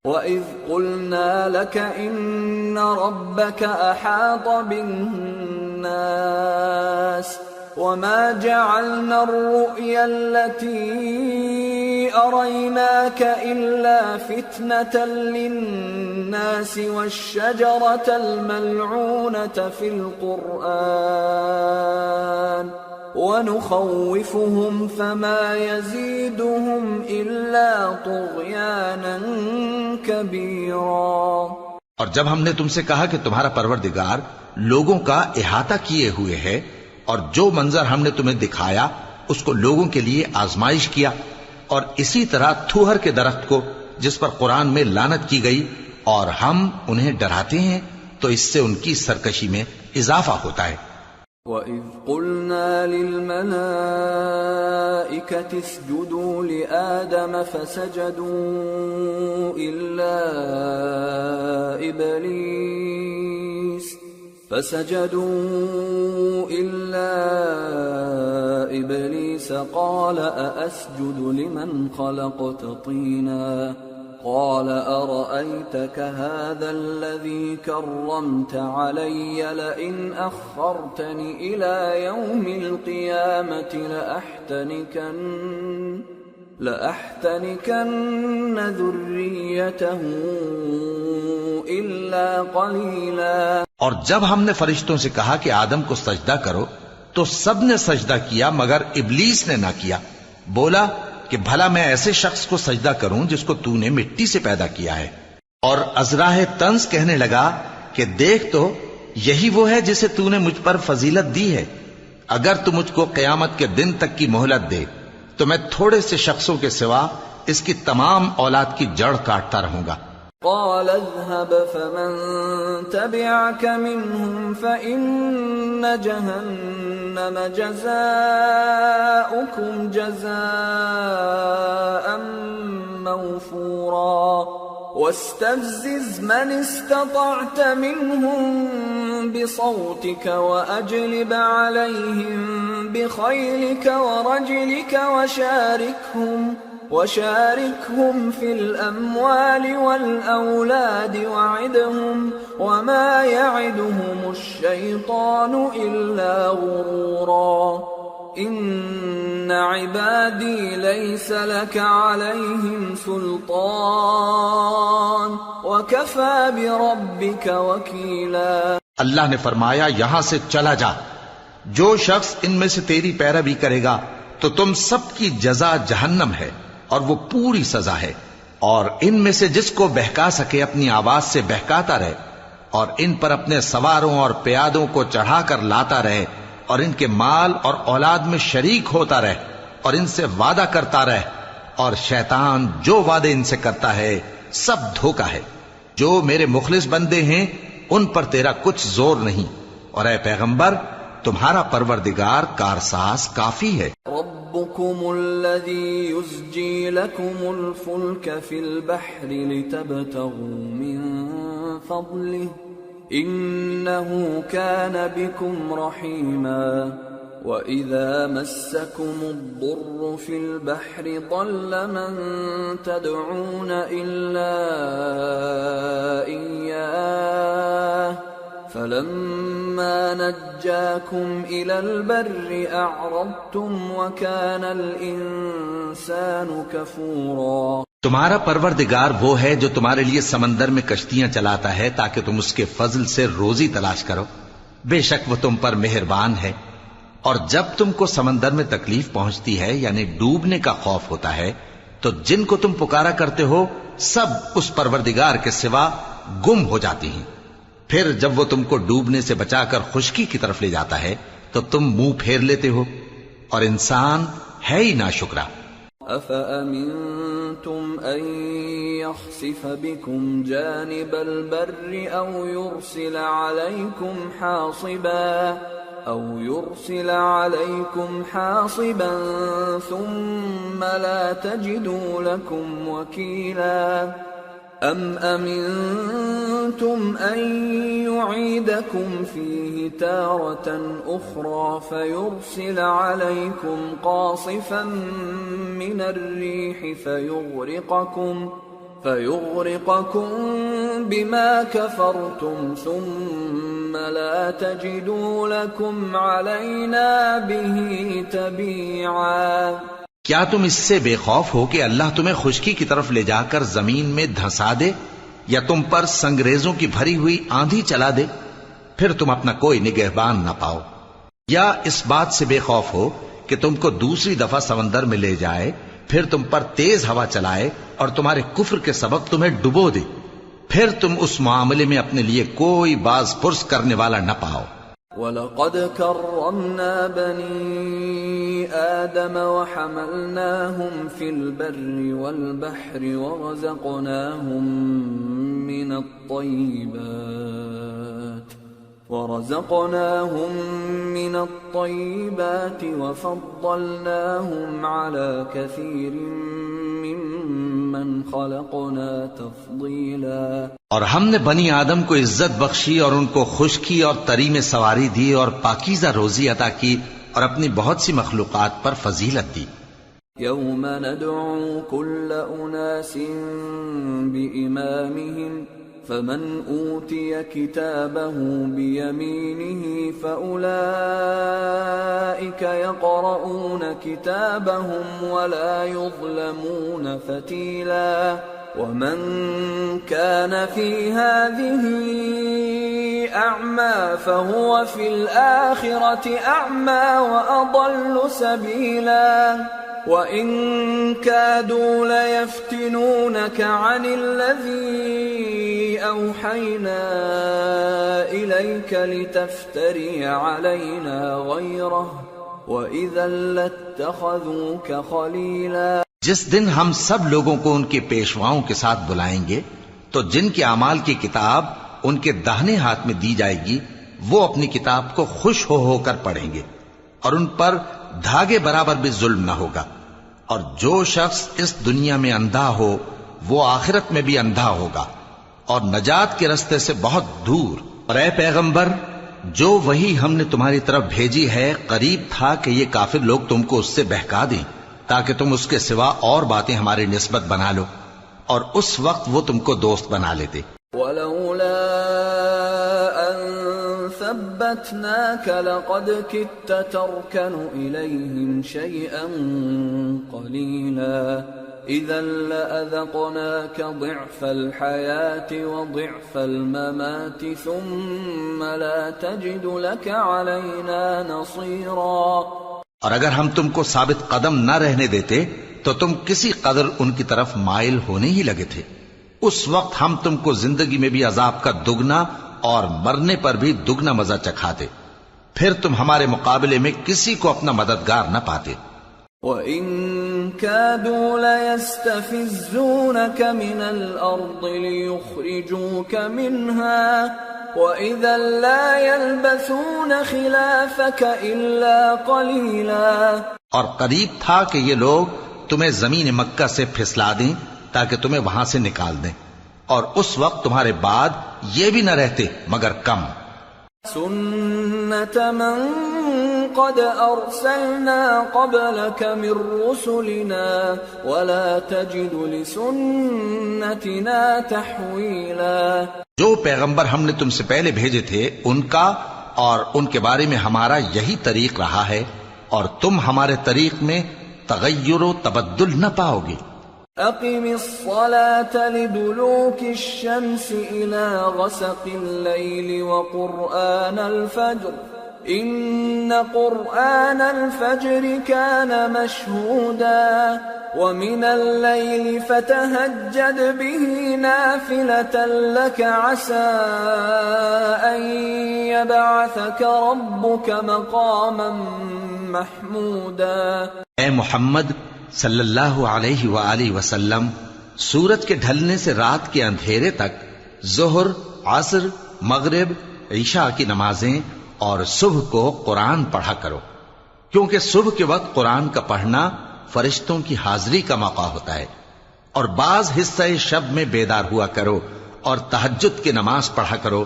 وَإِذْ قُلْنَا لَكَ إِنَّ رَبَّكَ أَحَاطَ بِالنَّاسِ وَمَا جَعَلْنَا الرُّؤْيَا الَّتِي أَرَيْنَاكَ إِلَّا فِتْنَةً لِلنَّاسِ وَالشَّجَرَةَ الْمَلْعُونَةَ فِي الْقُرْآنِ وَنُخَوِّفُهُمْ فَمَا يَزِيدُهُمْ إِلَّا طُغْيَانًا كبيرا. اور جب ہم نے تم سے کہا کہ تمہارا پروردگار لوگوں کا احاطہ کیے ہوئے ہے اور جو منظر ہم نے تمہیں دکھایا اس کو لوگوں کے لیے آزمائش کیا، اور اسی طرح تھوہر کے درخت کو جس پر قرآن میں لعنت کی گئی، اور ہم انہیں ڈراتے ہیں تو اس سے ان کی سرکشی میں اضافہ ہوتا ہے. وَإِذْ قُلْنَا لِلْمَلَائِكَةِ اسْجُدُوا لِآدَمَ فَسَجَدُوا إِلَّا إِبْلِيسَ قَالَ أَأَسْجُدُ لِمَنْ خَلَقْتَ طِينًا قال أرأيتك هذا الذي كرمت علي لئن أخرتني إلى يوم القيامة لأحتنكن ذريته إلا قليلا. اور جب ہم نے فرشتوں سے کہا کہ آدم کو سجدہ کرو تو سب نے سجدہ کیا مگر ابلیس نے نہ کیا. بولا کہ بھلا میں ایسے شخص کو سجدہ کروں جس کو تو نے مٹی سے پیدا کیا ہے. اور ازراہ طنز کہنے لگا کہ دیکھ تو یہی وہ ہے جسے تو نے مجھ پر فضیلت دی ہے. اگر تو مجھ کو قیامت کے دن تک کی مہلت دے تو میں تھوڑے سے شخصوں کے سوا اس کی تمام اولاد کی جڑ کاٹتا رہوں گا. قال اذهب فمن تبعك منهم فإن جهنم جزاؤكم جزاء موفورا. واستفزز من استطعت منهم بصوتك وأجلب عليهم بخيلك ورجلك وشاركهم في الأموال والأولاد وعدهم وما يعدهم الشيطان إلا غرورا. إن عبادي ليس لك عليهم سلطان وكفى بربك وكيلا. اللہ نے فرمایا یہاں سے چلا جا. جو شخص ان میں سے تیری پیروی کرے گا تو تم سب کی جزا جہنم ہے اور وہ پوری سزا ہے. اور ان میں سے جس کو بہکا سکے اپنی آواز سے بہکاتا رہے اور ان پر اپنے سواروں اور پیادوں کو چڑھا کر لاتا رہے اور ان کے مال اور اولاد میں شریک ہوتا رہے اور ان سے وعدہ کرتا رہے. اور شیطان جو وعدے ان سے کرتا ہے سب دھوکا ہے. جو میرے مخلص بندے ہیں ان پر تیرا کچھ زور نہیں. اور اے پیغمبر تمہارا پروردگار کارساز کافی ہے. ربكم الذي يزجي لكم الفلك في البحر لتبتغوا من فضله إنه كان بكم رحيما. وإذا مسكم الضر في البحر ضل من تدعون إلا إياه فلما نجاكم إلى البر أعرضتم وكان الإنسان كفورا. تمہارا پروردگار وہ ہے جو تمہارے لیے سمندر میں کشتیاں چلاتا ہے تاکہ تم اس کے فضل سے روزی تلاش کرو. بے شک وہ تم پر مہربان ہے. اور جب تم کو سمندر میں تکلیف پہنچتی ہے یعنی ڈوبنے کا خوف ہوتا ہے تو جن کو تم پکارا کرتے ہو سب اس پروردگار کے سوا گم ہو جاتی ہیں. پھر جب وہ تم کو ڈوبنے سے بچا کر خشکی کی طرف لے جاتا ہے تو تم منہ پھیر لیتے ہو اور انسان ہے ہی ناشکرا. أَفَأَمِنْتُمْ أَنْ يَخْسِفَ بِكُمْ جَانِبَ الْبَرِّ أَوْ يُرْسِلَ عَلَيْكُمْ حَاصِبًا ثُمَّ لَا تَجِدُوا لَكُمْ وَكِيلًا. أَمْ أَمِنْتُمْ أَنْ يُعِيدَكُمْ فِيهِ تَارَةً أُخْرَى فَيُرْسِلَ عَلَيْكُمْ قَاصِفًا مِنَ الرِّيحِ فَيُغْرِقَكُمْ بِمَا كَفَرْتُمْ ثُمَّ لَا تَجِدُوا لَكُمْ عَلَيْنَا بِهِ تَبِيعًا. کیا تم اس سے بے خوف ہو کہ اللہ تمہیں خشکی کی طرف لے جا کر زمین میں دھنسا دے یا تم پر سنگریزوں کی بھری ہوئی آندھی چلا دے پھر تم اپنا کوئی نگہبان نہ پاؤ؟ یا اس بات سے بے خوف ہو کہ تم کو دوسری دفعہ سمندر میں لے جائے پھر تم پر تیز ہوا چلائے اور تمہارے کفر کے سبب تمہیں ڈبو دے، پھر تم اس معاملے میں اپنے لیے کوئی باز پرس کرنے والا نہ پاؤ۔ وَلَقَدْ كَرَّمْنَا بَنِي آدَمَ وَحَمَلْنَاهُمْ فِي الْبَرِّ وَالْبَحْرِ ورزقناهم من الطيبات وفضلناهم على كثير ممن خلقنا تفضيلا۔ اور ہم نے بنی آدم کو عزت بخشی اور ان کو خشکی اور تری میں سواری دی اور پاکیزہ روزی عطا کی اور اپنی بہت سی مخلوقات پر فضیلت دی۔ يوم ندعو كل أناس بإمامهم فمن أوتي كتابه بيمينه فأولئك يقرؤون كتابهم ولا يظلمون فتيلا ومن كان في هذه أعمى فهو في الآخرة أعمى وأضل سبيلا وَإِن كَادُوا لَيَفْتِنُونَكَ عَنِ الَّذِي أَوْحَيْنَا إِلَيْكَ لِتَفْتَرِيَ عَلَيْنَا غَيْرَهُ وَإِذًا لَاتَّخَذُوكَ خَلِيلًا۔ جس دن ہم سب لوگوں کو ان کے پیشواؤں کے ساتھ بلائیں گے تو جن کے اعمال کی کتاب ان کے داہنے ہاتھ میں دی جائے گی وہ اپنی کتاب کو خوش ہو کر پڑھیں گے اور ان پر دھاگے برابر بھی ظلم نہ ہوگا، اور جو شخص اس دنیا میں اندھا ہو وہ آخرت میں بھی اندھا ہوگا اور نجات کے رستے سے بہت دور۔ اور اے پیغمبر، جو وہی ہم نے تمہاری طرف بھیجی ہے قریب تھا کہ یہ کافر لوگ تم کو اس سے بہکا دیں تاکہ تم اس کے سوا اور باتیں ہماری نسبت بنا لو، اور اس وقت وہ تم کو دوست بنا لیتے۔ وَلَوْلَا أَن ثَبَّتْنَاكَ لَقَدْ كِدتَّ تَرْكَنُ إِلَيْهِمْ شَيْئًا قَلِيلًا إِذًا لَأَذَقْنَاكَ ضِعْفَ الْحَيَاةِ وَضِعْفَ الْمَمَاتِ ثُمَّ لَا تَجِدُ لَكَ عَلَيْنَا نَصِيرًا۔ اور اگر ہم تم کو ثابت قدم نہ رہنے دیتے تو تم کسی قدر ان کی طرف مائل ہونے ہی لگے تھے، اس وقت ہم تم کو زندگی میں بھی عذاب کا دگنا اور مرنے پر بھی دگنا مزہ چکھاتے، پھر تم ہمارے مقابلے میں کسی کو اپنا مددگار نہ پاتے۔ وَإِن كَادُوا لَيَسْتَفِزُّونَكَ مِنَ الْأَرْضِ لِيُخْرِجُوكَ مِنْهَا وَإِذًا لَا يَلْبَثُونَ خِلَافَكَ إِلَّا قَلِيلًا۔ اور قریب تھا کہ یہ لوگ تمہیں زمین مکہ سے پھسلا دیں تاکہ تمہیں وہاں سے نکال دیں، اور اس وقت تمہارے بعد یہ بھی نہ رہتے مگر کم۔ سُنَّةَ مَن قَدْ أَرْسَلْنَا قَبْلَكَ مِن رُّسُلِنَا وَلَا تَجِدُ لِسُنَّتِنَا تَحْوِيلًا۔ جو پیغمبر ہم نے تم سے پہلے بھیجے تھے ان کا اور ان کے بارے میں ہمارا یہی طریق رہا ہے، اور تم ہمارے طریق میں تغیر و تبدل نہ پاؤ گے۔ أقم الصلاة لدلوك الشمس إلى غسق الليل وقرآن الفجر إن قرآن الفجر كان مشهودا ومن الليل فتهجد به نافلة لك عسى أن يبعثك ربك مقاما محمودا۔ اے محمد صلی اللہ علیہ وآلہ وسلم، سورج کے ڈھلنے سے رات کے اندھیرے تک ظہر، عصر، مغرب، عشاء کی نمازیں اور صبح کو قرآن پڑھا کرو، کیونکہ صبح کے وقت قرآن کا پڑھنا فرشتوں کی حاضری کا موقع ہوتا ہے، اور بعض حصہ شب میں بیدار ہوا کرو اور تہجد کی نماز پڑھا کرو۔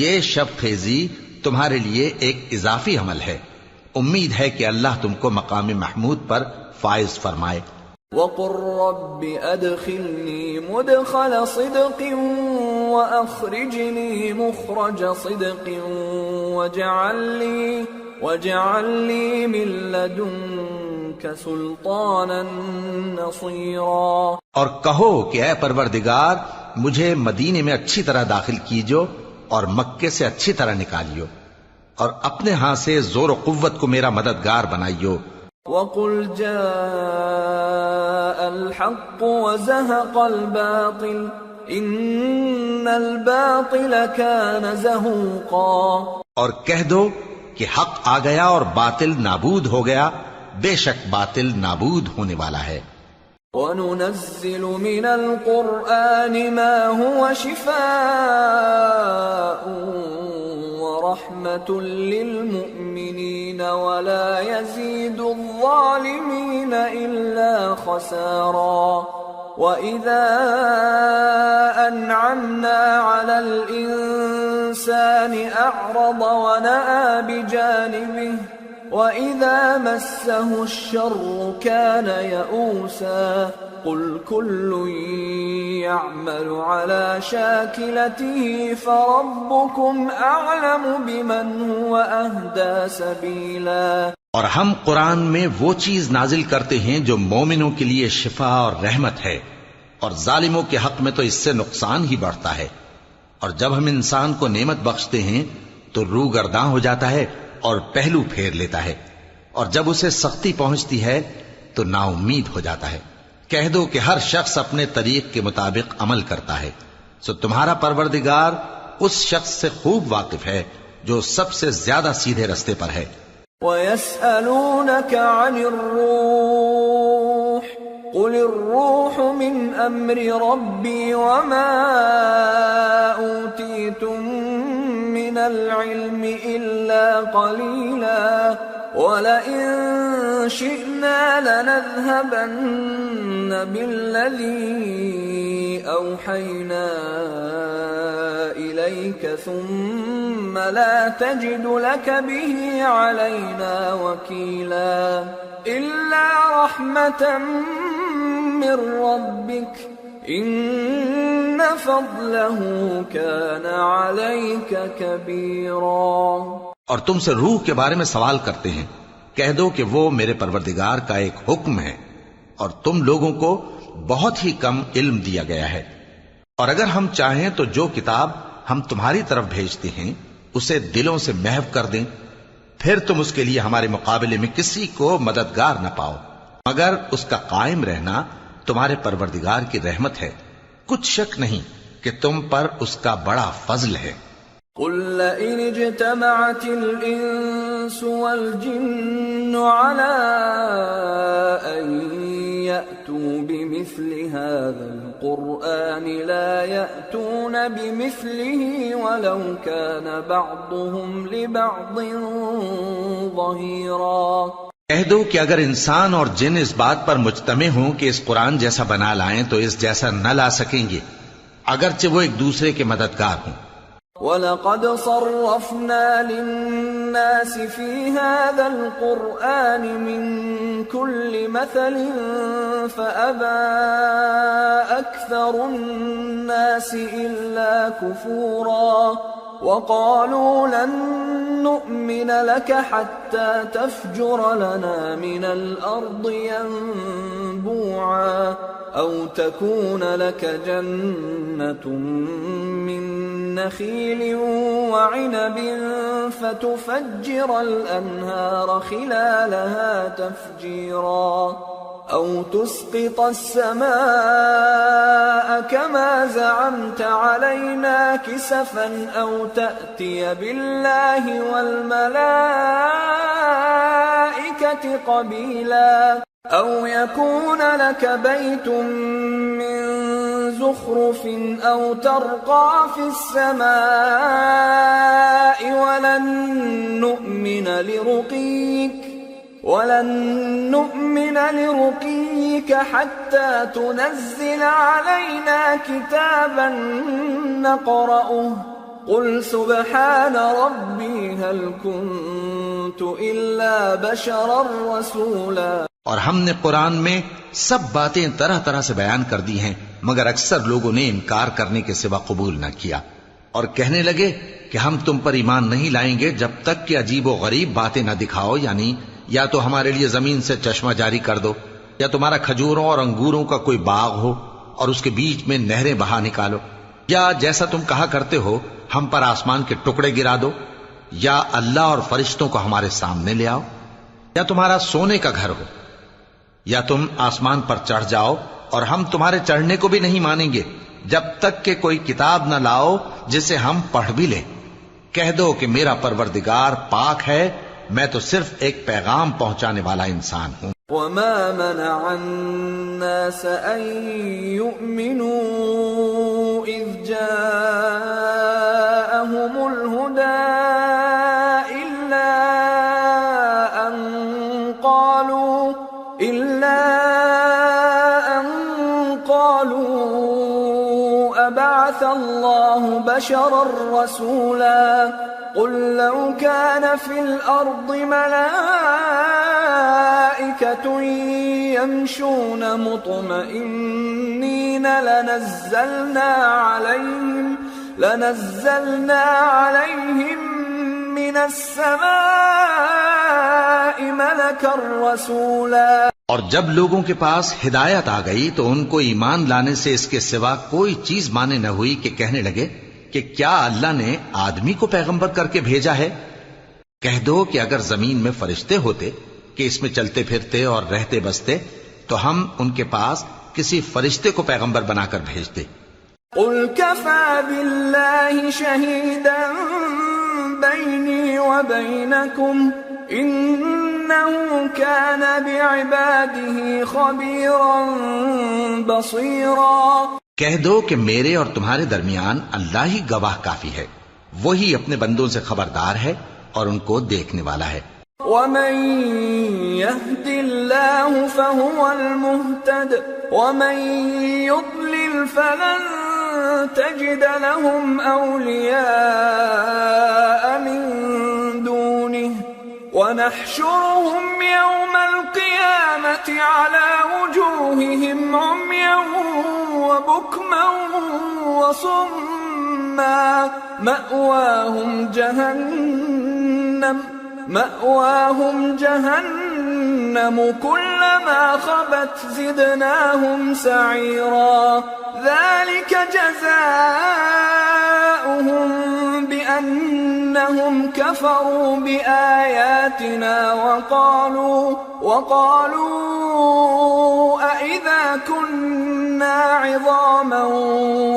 یہ شب خیزی تمہارے لیے ایک اضافی عمل ہے، امید ہے کہ اللہ تم کو مقام محمود پر فائز فرمائے۔ وَقُلْ رَبِّ أَدْخِلْنِي مُدْخَلَ صِدْقٍ وَأَخْرِجْنِي مُخْرَجَ صِدْقٍ وَاجْعَلْ لِي مِن لَّدُنكَ سُلْطَانًا نَّصِيرًا۔ اور کہو کہ اے پروردگار، مجھے مدینے میں اچھی طرح داخل کیجو اور مکے سے اچھی طرح نکالیو، اور اپنے ہاں سے زور و قوت کو میرا مددگار بنائیو، وَقُلْ جَاءَ الْحَقُّ وَزَهَقَ الْبَاطِلُ إِنَّ الْبَاطِلَ كَانَ زَهُوقًا، اور کہہ دو کہ حق آ گیا اور باطل نابود ہو گیا، بے شک باطل نابود ہونے والا ہے۔ وَنُنَزِّلُ مِنَ الْقُرْآنِ مَا هُوَ شِفَاءٌ وَرَحْمَةٌ لِّلْمُؤْمِنِينَ وَلَا يَزِيدُ الظَّالِمِينَ إِلَّا خَسَارًا۔ وَإِذَا أَنْعَمْنَا عَلَى الْإِنسَانِ أَعْرَضَ وَنَأَىٰ بِجَانِبِهِ وَإِذَا مَسَّهُ الشَّرُّ كَانَ يَئُوسًا۔ قُلْ كُلٌّ يَعْمَلُ عَلَى شَاكِلَتِهِ فَرَبُّكُمْ أَعْلَمُ بِمَنْ هُوَ أَهْدَىٰ سَبِيلًا۔ اور ہم قرآن میں وہ چیز نازل کرتے ہیں جو مومنوں کے لیے شفا اور رحمت ہے، اور ظالموں کے حق میں تو اس سے نقصان ہی بڑھتا ہے۔ اور جب ہم انسان کو نعمت بخشتے ہیں تو روح گرداں ہو جاتا ہے اور پہلو پھیر لیتا ہے، اور جب اسے سختی پہنچتی ہے تو نا امید ہو جاتا ہے۔ کہہ دو کہ ہر شخص اپنے طریق کے مطابق عمل کرتا ہے، سو تمہارا پروردگار اس شخص سے خوب واقف ہے جو سب سے زیادہ سیدھے رستے پر ہے۔ وَيَسْأَلُونَكَ عَنِ الرُّوحِ قُلِ الرُّوحُ مِنْ أَمْرِ رَبِّي وَمَا أُوتِيتُم مِّنَ الْعِلْمِ إِلَّا قَلِيلًا وَلَئِن شِئْنَا لَنَذْهَبَنَّ بِالَّذِي أَوْحَيْنَا إِلَيْكَ ثُمَّ لَا تَجِدُ لَكَ بِهِ عَلَيْنَا وَكِيلًا إِلَّا رَحْمَةً مِّن رَّبِّكَ إِنَّ فَضْلَهُ كَانَ عَلَيْكَ كَبِيرًا۔ اور تم سے روح کے بارے میں سوال کرتے ہیں، کہہ دو کہ وہ میرے پروردگار کا ایک حکم ہے، اور تم لوگوں کو بہت ہی کم علم دیا گیا ہے۔ اور اگر ہم چاہیں تو جو کتاب ہم تمہاری طرف بھیجتے ہیں اسے دلوں سے محو کر دیں، پھر تم اس کے لیے ہمارے مقابلے میں کسی کو مددگار نہ پاؤ، مگر اس کا قائم رہنا تمہارے پروردگار کی رحمت ہے، کچھ شک نہیں کہ تم پر اس کا بڑا فضل ہے۔ قُل لَّئِنِ اجْتَمَعَتِ الْإِنسُ وَالْجِنُّ عَلَىٰ أَن يَأْتُوا بِمِثْلِ هَٰذَا الْقُرْآنِ لَا يَأْتُونَ بِمِثْلِهِ وَلَوْ كَانَ بَعْضُهُمْ لِبَعْضٍ ظَهِيرًا۔ کہہ دو کہ اگر انسان اور جن اس بات پر مجتمع ہوں کہ اس قرآن جیسا بنا لائیں تو اس جیسا نہ لا سکیں گے، اگرچہ وہ ایک دوسرے کے مددگار ہوں۔ وَلَقَدْ صَرَّفْنَا لِلنَّاسِ فِي هَٰذَا الْقُرْآنِ مِن كُلِّ مَثَلٍ فَأَبَىٰ أَكْثَرُ النَّاسِ إِلَّا كُفُورًا وَقَالُوا لَن نُّؤْمِنَ لَكَ حَتَّىٰ تَفْجُرَ لَنَا مِنَ الْأَرْضِ يَنبُوعًا أَوْ تَكُونَ لَكَ جَنَّةٌ مِّن نَّخِيلٍ وَعِنَبٍ فَتُفَجِّرَ الْأَنْهَارَ خِلَالَهَا تَفْجِيرًا أَوْ تُسْقِطَ السَّمَاءَ كَمَا زَعَمْتَ عَلَيْنَا كِسَفًا أَوْ تَأْتِيَ بِاللَّهِ وَالْمَلَائِكَةِ قَبِيلًا أَوْ يَكُونَ لَكَ بَيْتٌ مِّن زُخْرُفٍ أَوْ تَرْقَىٰ فِي السَّمَاءِ وَلَن نُّؤْمِنَ لِرُقِيِّكَ حَتَّىٰ تُنَزِّلَ عَلَيْنَا كِتَابًا نَّقْرَؤُهُ قُلْ سُبْحَانَ رَبِّي هَلْ كُنتُ إِلَّا بَشَرًا رَّسُولًا۔ اور ہم نے قرآن میں سب باتیں طرح طرح سے بیان کر دی ہیں، مگر اکثر لوگوں نے انکار کرنے کے سوا قبول نہ کیا، اور کہنے لگے کہ ہم تم پر ایمان نہیں لائیں گے جب تک کہ عجیب و غریب باتیں نہ دکھاؤ، یعنی یا تو ہمارے لیے زمین سے چشمہ جاری کر دو، یا تمہارا کھجوروں اور انگوروں کا کوئی باغ ہو اور اس کے بیچ میں نہریں بہا نکالو، یا جیسا تم کہا کرتے ہو ہم پر آسمان کے ٹکڑے گرا دو، یا اللہ اور فرشتوں کو ہمارے سامنے لے آؤ۔ یا تمہارا سونے کا گھر ہو، یا تم آسمان پر چڑھ جاؤ اور ہم تمہارے چڑھنے کو بھی نہیں مانیں گے جب تک کہ کوئی کتاب نہ لاؤ جسے ہم پڑھ بھی لیں۔ کہہ دو کہ میرا پروردگار پاک ہے، میں تو صرف ایک پیغام پہنچانے والا انسان ہوں۔ وما منع الناس أن يؤمنوا إذ جاءهم الهدى إلا أن قالوا أبعث الله بشرا رسولا قل لو كان في الأرض ملائكة يمشون مطمئنين لنزلنا عليهم من السماء ملكا رسولا۔ اور جب لوگوں کے پاس ہدایت آ گئی تو ان کو ایمان لانے سے اس کے سوا کوئی چیز مانے نہ ہوئی کہ کہنے لگے کہ کیا اللہ نے آدمی کو پیغمبر کر کے بھیجا ہے؟ کہہ دو کہ اگر زمین میں فرشتے ہوتے کہ اس میں چلتے پھرتے اور رہتے بستے تو ہم ان کے پاس کسی فرشتے کو پیغمبر بنا کر بھیجتے۔ قل كفى بالله شهيدا بيني وبينكم إنه كان بعباده خبيرا بصيرا۔ کہہ دو کہ میرے اور تمہارے درمیان اللہ ہی گواہ کافی ہے، وہی اپنے بندوں سے خبردار ہے اور ان کو دیکھنے والا ہے۔ ومن يهد الله فهو المهتد ومن يضلل فلن تجد لهم أولياء من دونه ونحشرهم يوم القيامة على وجوههم عميا وبكما وصما مأواهم جهنم كلما خبت زدناهم سعيرا ذلك جزاؤهم بأنهم كفروا بآياتنا وقالوا أئذا كنا عظاما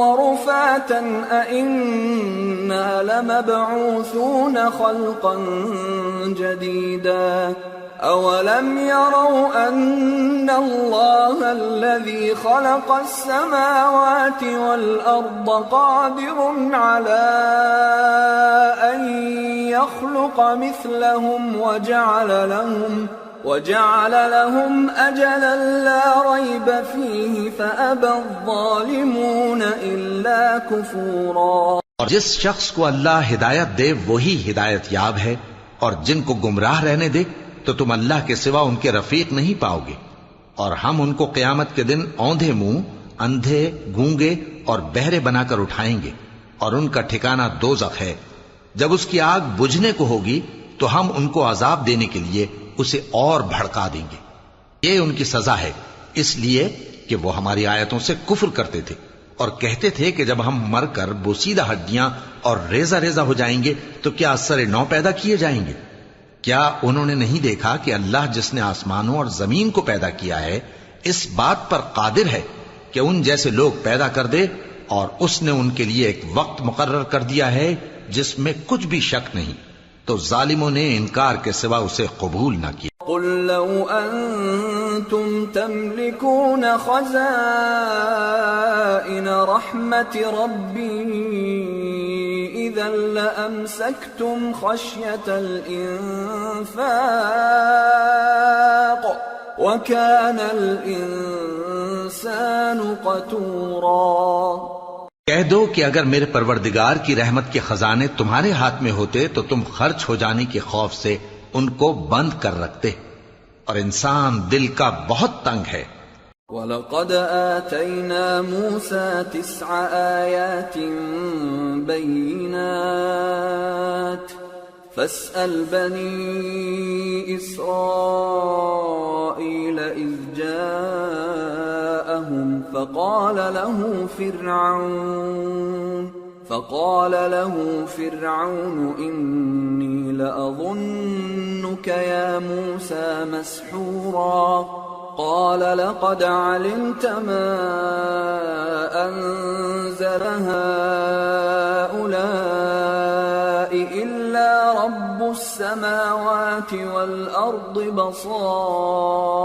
ورفاتا أئنا لمبعوثون خلقا جديدا أولم يروا أن الله الذي خلق السماوات والأرض قادر على أن يخلق مثلهم وجعل لهم أجلا لا ريب فيه فأبى الظالمون إلا كفورا۔ اور جس شخص کو اللہ ہدایت دے وہی ہدایت یاب ہے، اور جن کو گمراہ رہنے دے تو تم اللہ کے سوا ان کے رفیق نہیں پاؤ گے۔ اور ہم ان کو قیامت کے دن اوندھے منہ، اندھے، گونگے اور بہرے بنا کر اٹھائیں گے، اور ان کا ٹھکانہ دوزخ ہے۔ جب اس کی آگ بجھنے کو ہوگی تو ہم ان کو عذاب دینے کے لیے اسے اور بھڑکا دیں گے۔ یہ ان کی سزا ہے، اس لیے کہ وہ ہماری آیتوں سے کفر کرتے تھے اور کہتے تھے کہ جب ہم مر کر بوسیدہ ہڈیاں اور ریزہ ریزہ ہو جائیں گے تو کیا اثر نو پیدا کیے جائیں گے؟ کیا انہوں نے نہیں دیکھا کہ اللہ جس نے آسمانوں اور زمین کو پیدا کیا ہے اس بات پر قادر ہے کہ ان جیسے لوگ پیدا کر دے، اور اس نے ان کے لیے ایک وقت مقرر کر دیا ہے جس میں کچھ بھی شک نہیں، تو ظالموں نے انکار کے سوا اسے قبول نہ کیا۔ قل لو أنتم تملكون خزائن رحمة ربي إذا لأمسكتم خشية الإنفاق وكان الإنسان قتورا۔ کہہ دو کہ اگر میرے پروردگار کی رحمت کے خزانے تمہارے ہاتھ میں ہوتے تو تم خرچ ہو جانے کے خوف سے ان کو بند کر رکھتے، اور انسان دل کا بہت تنگ ہے۔ وَلَقَدْ آتَيْنَا مُوسَى 9 آيَاتٍ بَيِّنَاتٍ فَاسْأَلْ بَنِي إِسْرَائِيلَ إِذْ جَاءَهُمْ فَقَالَ فقال له فرعون إني لأظنك يا موسى مسحورا قال لقد علمت ما أنزل هؤلاء إلا رب السماوات والأرض بصائر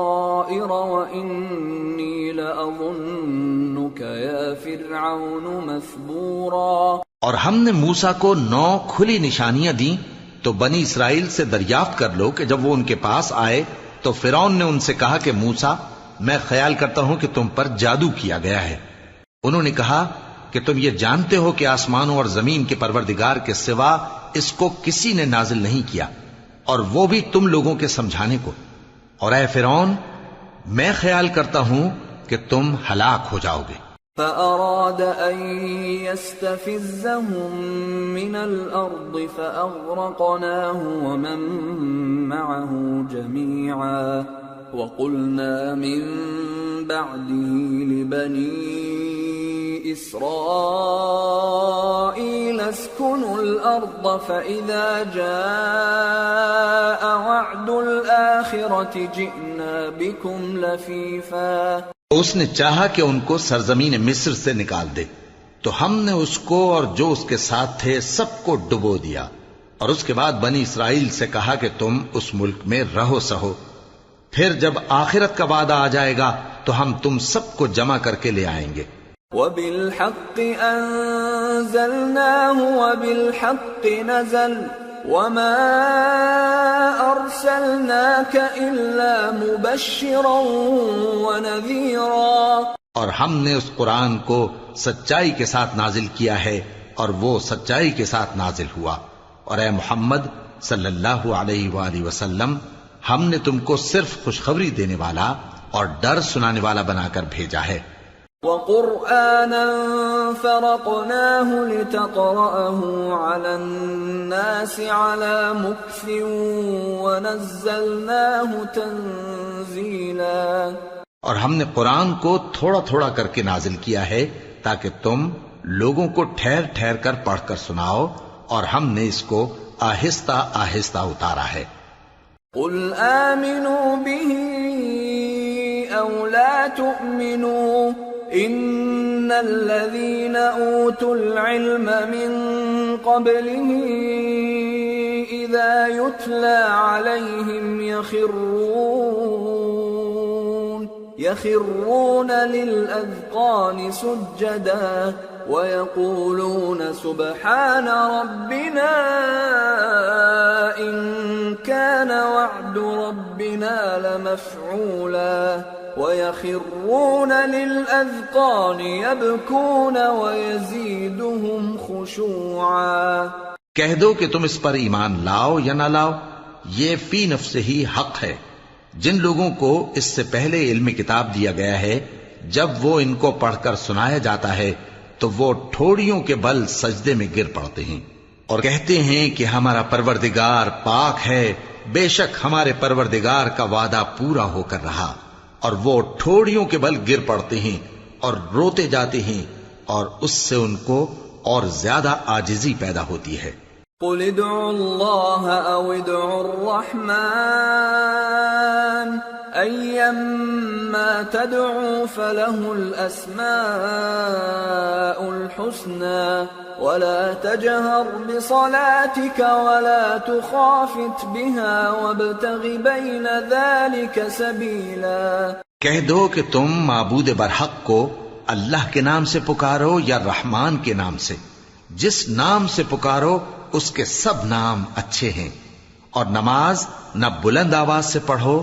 وإني لأظنك يا فرعون مثبورا. اور ہم نے موسیٰ کو 9 کھلی نشانیاں دیں تو بنی اسرائیل سے دریافت کر لو کہ جب وہ ان کے پاس آئے تو فرعون نے ان سے کہا کہ موسیٰ میں خیال کرتا ہوں کہ تم پر جادو کیا گیا ہے. انہوں نے کہا کہ تم یہ جانتے ہو کہ آسمانوں اور زمین کے پروردگار کے سوا اس کو کسی نے نازل نہیں کیا اور وہ بھی تم لوگوں کے سمجھانے کو. اور اے فرعون میں خیال کرتا ہوں کہ تم ہلاک ہو جاؤ گے. فأراد أن يستفزهم من الأرض فأغرقناه ومن معه جميعا وقلنا من بعده لبني إسرائيل اسكنوا الأرض فإذا جاء وعد الآخرة جئنا بكم لفيفا. اس نے چاہا کہ ان کو سرزمین مصر سے نکال دے تو ہم نے اس کو اور جو اس کے ساتھ تھے سب کو ڈبو دیا اور اس کے بعد بنی اسرائیل سے کہا کہ تم اس ملک میں رہو سہو. پھر جب آخرت کا وعدہ آ جائے گا تو ہم تم سب کو جمع کر کے لے آئیں گے. وَبِالْحَقِّ أَنزَلْنَاهُ وَبِالْحَقِّ نَزَلَ وَمَا أَرْسَلْنَاكَ إِلَّا مُبَشِّرًا وَنَذِيرًا. اور ہم نے اس قرآن کو سچائی کے ساتھ نازل کیا ہے اور وہ سچائی کے ساتھ نازل ہوا. اور اے محمد صلی اللہ علیہ وآلہ وسلم ہم نے تم کو صرف خوشخبری دینے والا اور ڈر سنانے والا بنا کر بھیجا ہے. وَقُرْآنًا فَرَقْنَاهُ لِتَقْرَأَهُ عَلَى النَّاسِ عَلَى مُكْثٍ وَنَزَّلْنَاهُ تَنزِيلًا. اور ہم نے قرآن کو تھوڑا تھوڑا کر کے نازل کیا ہے تاکہ تم لوگوں کو ٹھہر ٹھہر کر پڑھ کر سناؤ اور ہم نے اس کو آہستہ آہستہ اتارا ہے. قُلْ آمِنُوا بِهِ أَوْ لَا تُؤْمِنُوا إِنَّ الَّذِينَ أُوتُوا الْعِلْمَ مِنْ قَبْلِهِ إِذَا يُتْلَى عَلَيْهِمْ يَخِرُّونَ لِلْأَذْقَانِ سُجَّدًا وَيَقُولُونَ سُبْحَانَ رَبِّنَا إِن كَانَ وَعْدُ رَبِّنَا لَمَفْعُولًا وَيَخِرُّونَ لِلْأَذْقَانِ يَبْكُونَ وَيَزِيدُهُمْ خُشُوعًا. کہہ دو کہ تم اس پر ایمان لاؤ یا نہ لاؤ یہ فی نفس ہی حق ہے. جن لوگوں کو اس سے پہلے علم کتاب دیا گیا ہے جب وہ ان کو پڑھ کر سنایا جاتا ہے تو وہ ٹھوڑیوں کے بل سجدے میں گر پڑتے ہیں اور کہتے ہیں کہ ہمارا پروردگار پاک ہے، بے شک ہمارے پروردگار کا وعدہ پورا ہو کر رہا. اور وہ ٹھوڑیوں کے بل گر پڑتے ہیں اور روتے جاتے ہیں اور اس سے ان کو اور زیادہ عاجزی پیدا ہوتی ہے. قُلِ ادْعُوا اللَّهَ أَوِ ادْعُوا الرَّحْمَنَ أَيَّمَّا تَدْعُوا فَلَهُ الْأَسْمَاءُ الْحُسْنَى وَلَا تَجْهَرْ بِصَلَاتِكَ وَلَا تُخَافِتْ بِهَا وَابْتَغِ بَيْنَ ذَلِكَ سَبِيلًا. کہہ دو کہ تم معبود برحق کو اللہ کے نام سے پکارو یا رحمان کے نام سے. جس نام سے پکارو اس کے سب نام اچھے ہیں. اور نماز نہ بلند آواز سے پڑھو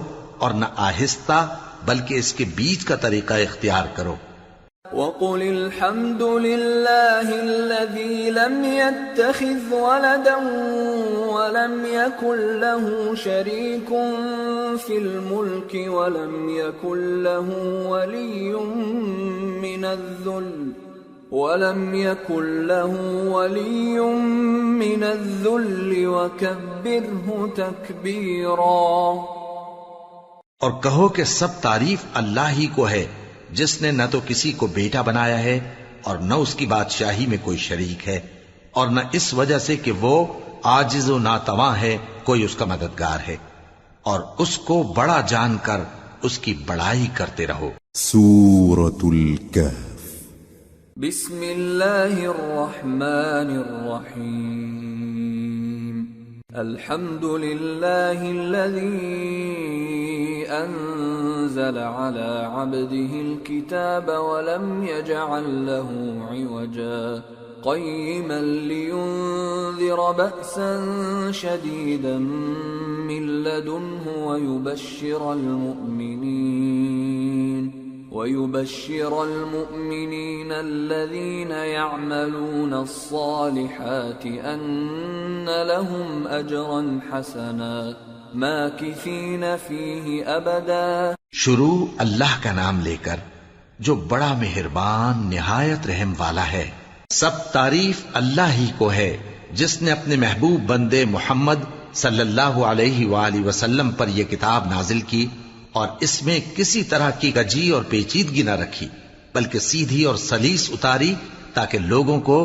اور نہ آہستہ بلکہ اس کے بیچ کا طریقہ اختیار کرو. وَقُلِ الْحَمْدُ لِلَّهِ الَّذِي لَمْ يَتَّخِذْ وَلَدًا وَلَمْ يَكُنْ لَهُ شَرِيكٌ فِي الْمُلْكِ وَلَمْ يَكُنْ لَهُ وَلِيٌّ مِّنَ الذُّلِّ وَكَبِّرْهُ تَكْبِيرًا. اور کہو کہ سب تعریف اللہ ہی کو ہے جس نے نہ تو کسی کو بیٹا بنایا ہے اور نہ اس کی بادشاہی میں کوئی شریک ہے، اور نہ اس وجہ سے کہ وہ عاجز و ناتواں ہے کوئی اس کا مددگار ہے، اور اس کو بڑا جان کر اس کی بڑائی کرتے رہو۔ سورة الكهف بسم اللہ الرحمن الرحیم الحمد للہ الذی انزل على عبده الكتاب ولم يجعل له عوجا قيما لينذر بأسا شديدا من لدنه ويبشر المؤمنين الذين يعملون الصالحات أن لهم أجرا حسنا ماكثين فيه أبدا۔ شروع اللہ کا نام لے کر جو بڑا مہربان نہایت رحم والا ہے۔ سب تعریف اللہ ہی کو ہے جس نے اپنے محبوب بندے محمد صلی اللہ علیہ وآلہ وسلم پر یہ کتاب نازل کی اور اس میں کسی طرح کی کجی اور پیچیدگی نہ رکھی، بلکہ سیدھی اور سلیس اتاری تاکہ لوگوں کو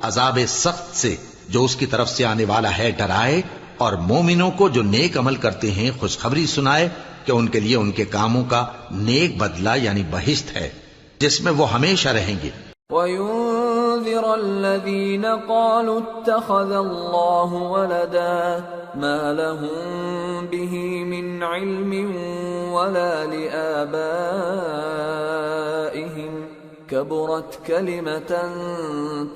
عذاب سخت سے جو اس کی طرف سے آنے والا ہے ڈرائے، اور مومنوں کو جو نیک عمل کرتے ہیں خوشخبری سنائے کہ ان کے لیے ان کے کاموں کا نیک بدلہ یعنی بہشت ہے جس میں وہ ہمیشہ رہیں گے۔ وَيُنذِرَ الَّذِينَ قَالُوا اتَّخَذَ اللَّهُ وَلَدًا مَا لَهُم بِهِ مِنْ عِلْمٍ وَلَا لِآبَائِهِمْ كَبُرَتْ كَلِمَةً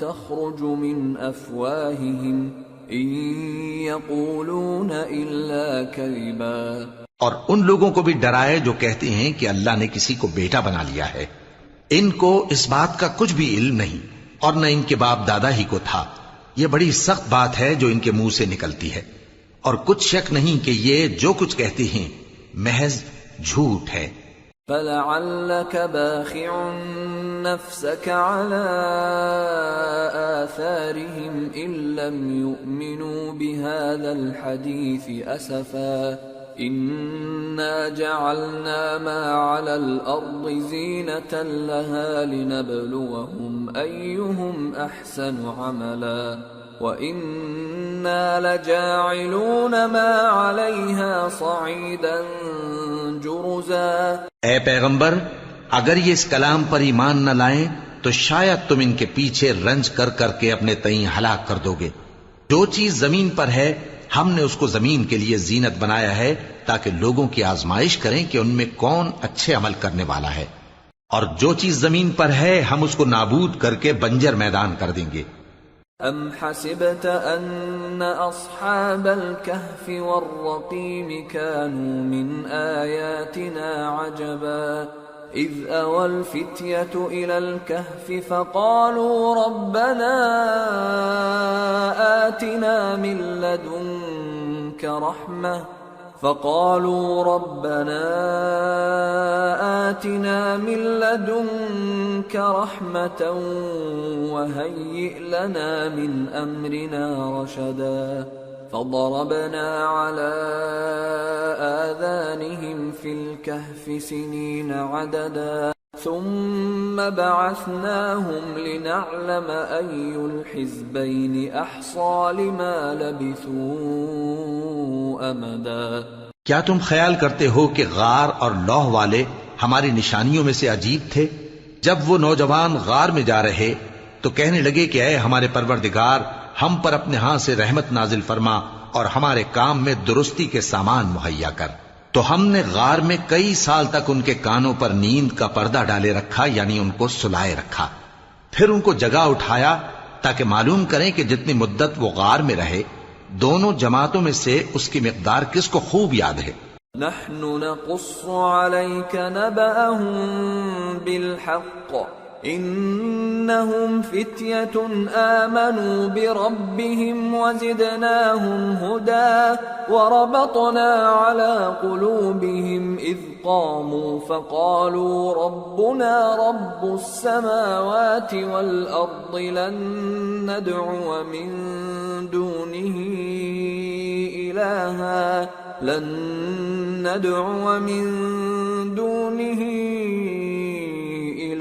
تَخْرُجُ مِنْ أَفْوَاهِهِمْ إِن يَقُولُونَ إِلَّا كَذِبًا۔ اور ان لوگوں کو بھی ڈرائے جو کہتے ہیں کہ اللہ نے کسی کو بیٹا بنا لیا ہے، ان کو اس بات کا کچھ بھی علم نہیں اور نہ ان کے باپ دادا ہی کو تھا۔ یہ بڑی سخت بات ہے جو ان کے منہ سے نکلتی ہے، اور کچھ شک نہیں کہ یہ جو کچھ کہتے ہیں محض جھوٹ ہے۔ فَلَعَلَّكَ بَاخِعٌ نَفْسَكَ عَلَىٰ آثَارِهِمْ إِن لَّمْ يُؤْمِنُوا بِهَٰذَا الْحَدِيثِ أَسَفًا إِنَّا جَعَلْنَا مَا عَلَى الْأَرْضِ زِينَةً لَهَا لِنَبْلُوَهُمْ أَيُّهُمْ أَحْسَنُ عَمَلًا وَإِنَّا لَجَاعِلُونَ مَا عَلَيْهَا صَعِيدًا جُرُزًا۔ اے پیغمبر، اگر یہ اس کلام پر ایمان نہ لائیں تو شاید تم ان کے پیچھے رنج کر کر کے اپنے تئیں ہلاک کر دو گے۔ جو چیز زمین پر ہے ہم نے اس کو زمین کے لیے زینت بنایا ہے تاکہ لوگوں کی آزمائش کریں کہ ان میں کون اچھے عمل کرنے والا ہے، اور جو چیز زمین پر ہے ہم اس کو نابود کر کے بنجر میدان کر دیں گے۔ ام حسبت ان اصحاب الكهف والرقيم كانوا من آياتنا عجبا اذ اوى الفتية الى الكهف فقالوا ربنا آتنا من لدنك رحمة وهيئ لنا من أمرنا رشدا فضربنا على آذانهم في الكهف سنين عددا ثم بعثناهم لنعلم أي الحزبين أحصى لما لبثوا أمدا۔ کیا تم خیال کرتے ہو کہ غار اور لوح والے ہماری نشانیوں میں سے عجیب تھے؟ جب وہ نوجوان غار میں جا رہے تو کہنے لگے کہ اے ہمارے پروردگار، ہم پر اپنے ہاں سے رحمت نازل فرما اور ہمارے کام میں درستی کے سامان مہیا کر۔ تو ہم نے غار میں کئی سال تک ان کے کانوں پر نیند کا پردہ ڈالے رکھا، یعنی ان کو سلائے رکھا، پھر ان کو جگا اٹھایا تاکہ معلوم کریں کہ جتنی مدت وہ غار میں رہے دونوں جماعتوں میں سے اس کی مقدار کس کو خوب یاد ہے۔ نحن نقص عليك نبأهم بالحق انهم فتية آمنوا بربهم وزدناهم هدى وربطنا على قلوبهم إذ قاموا فقالوا ربنا رب السماوات والأرض لن ندعو من دونه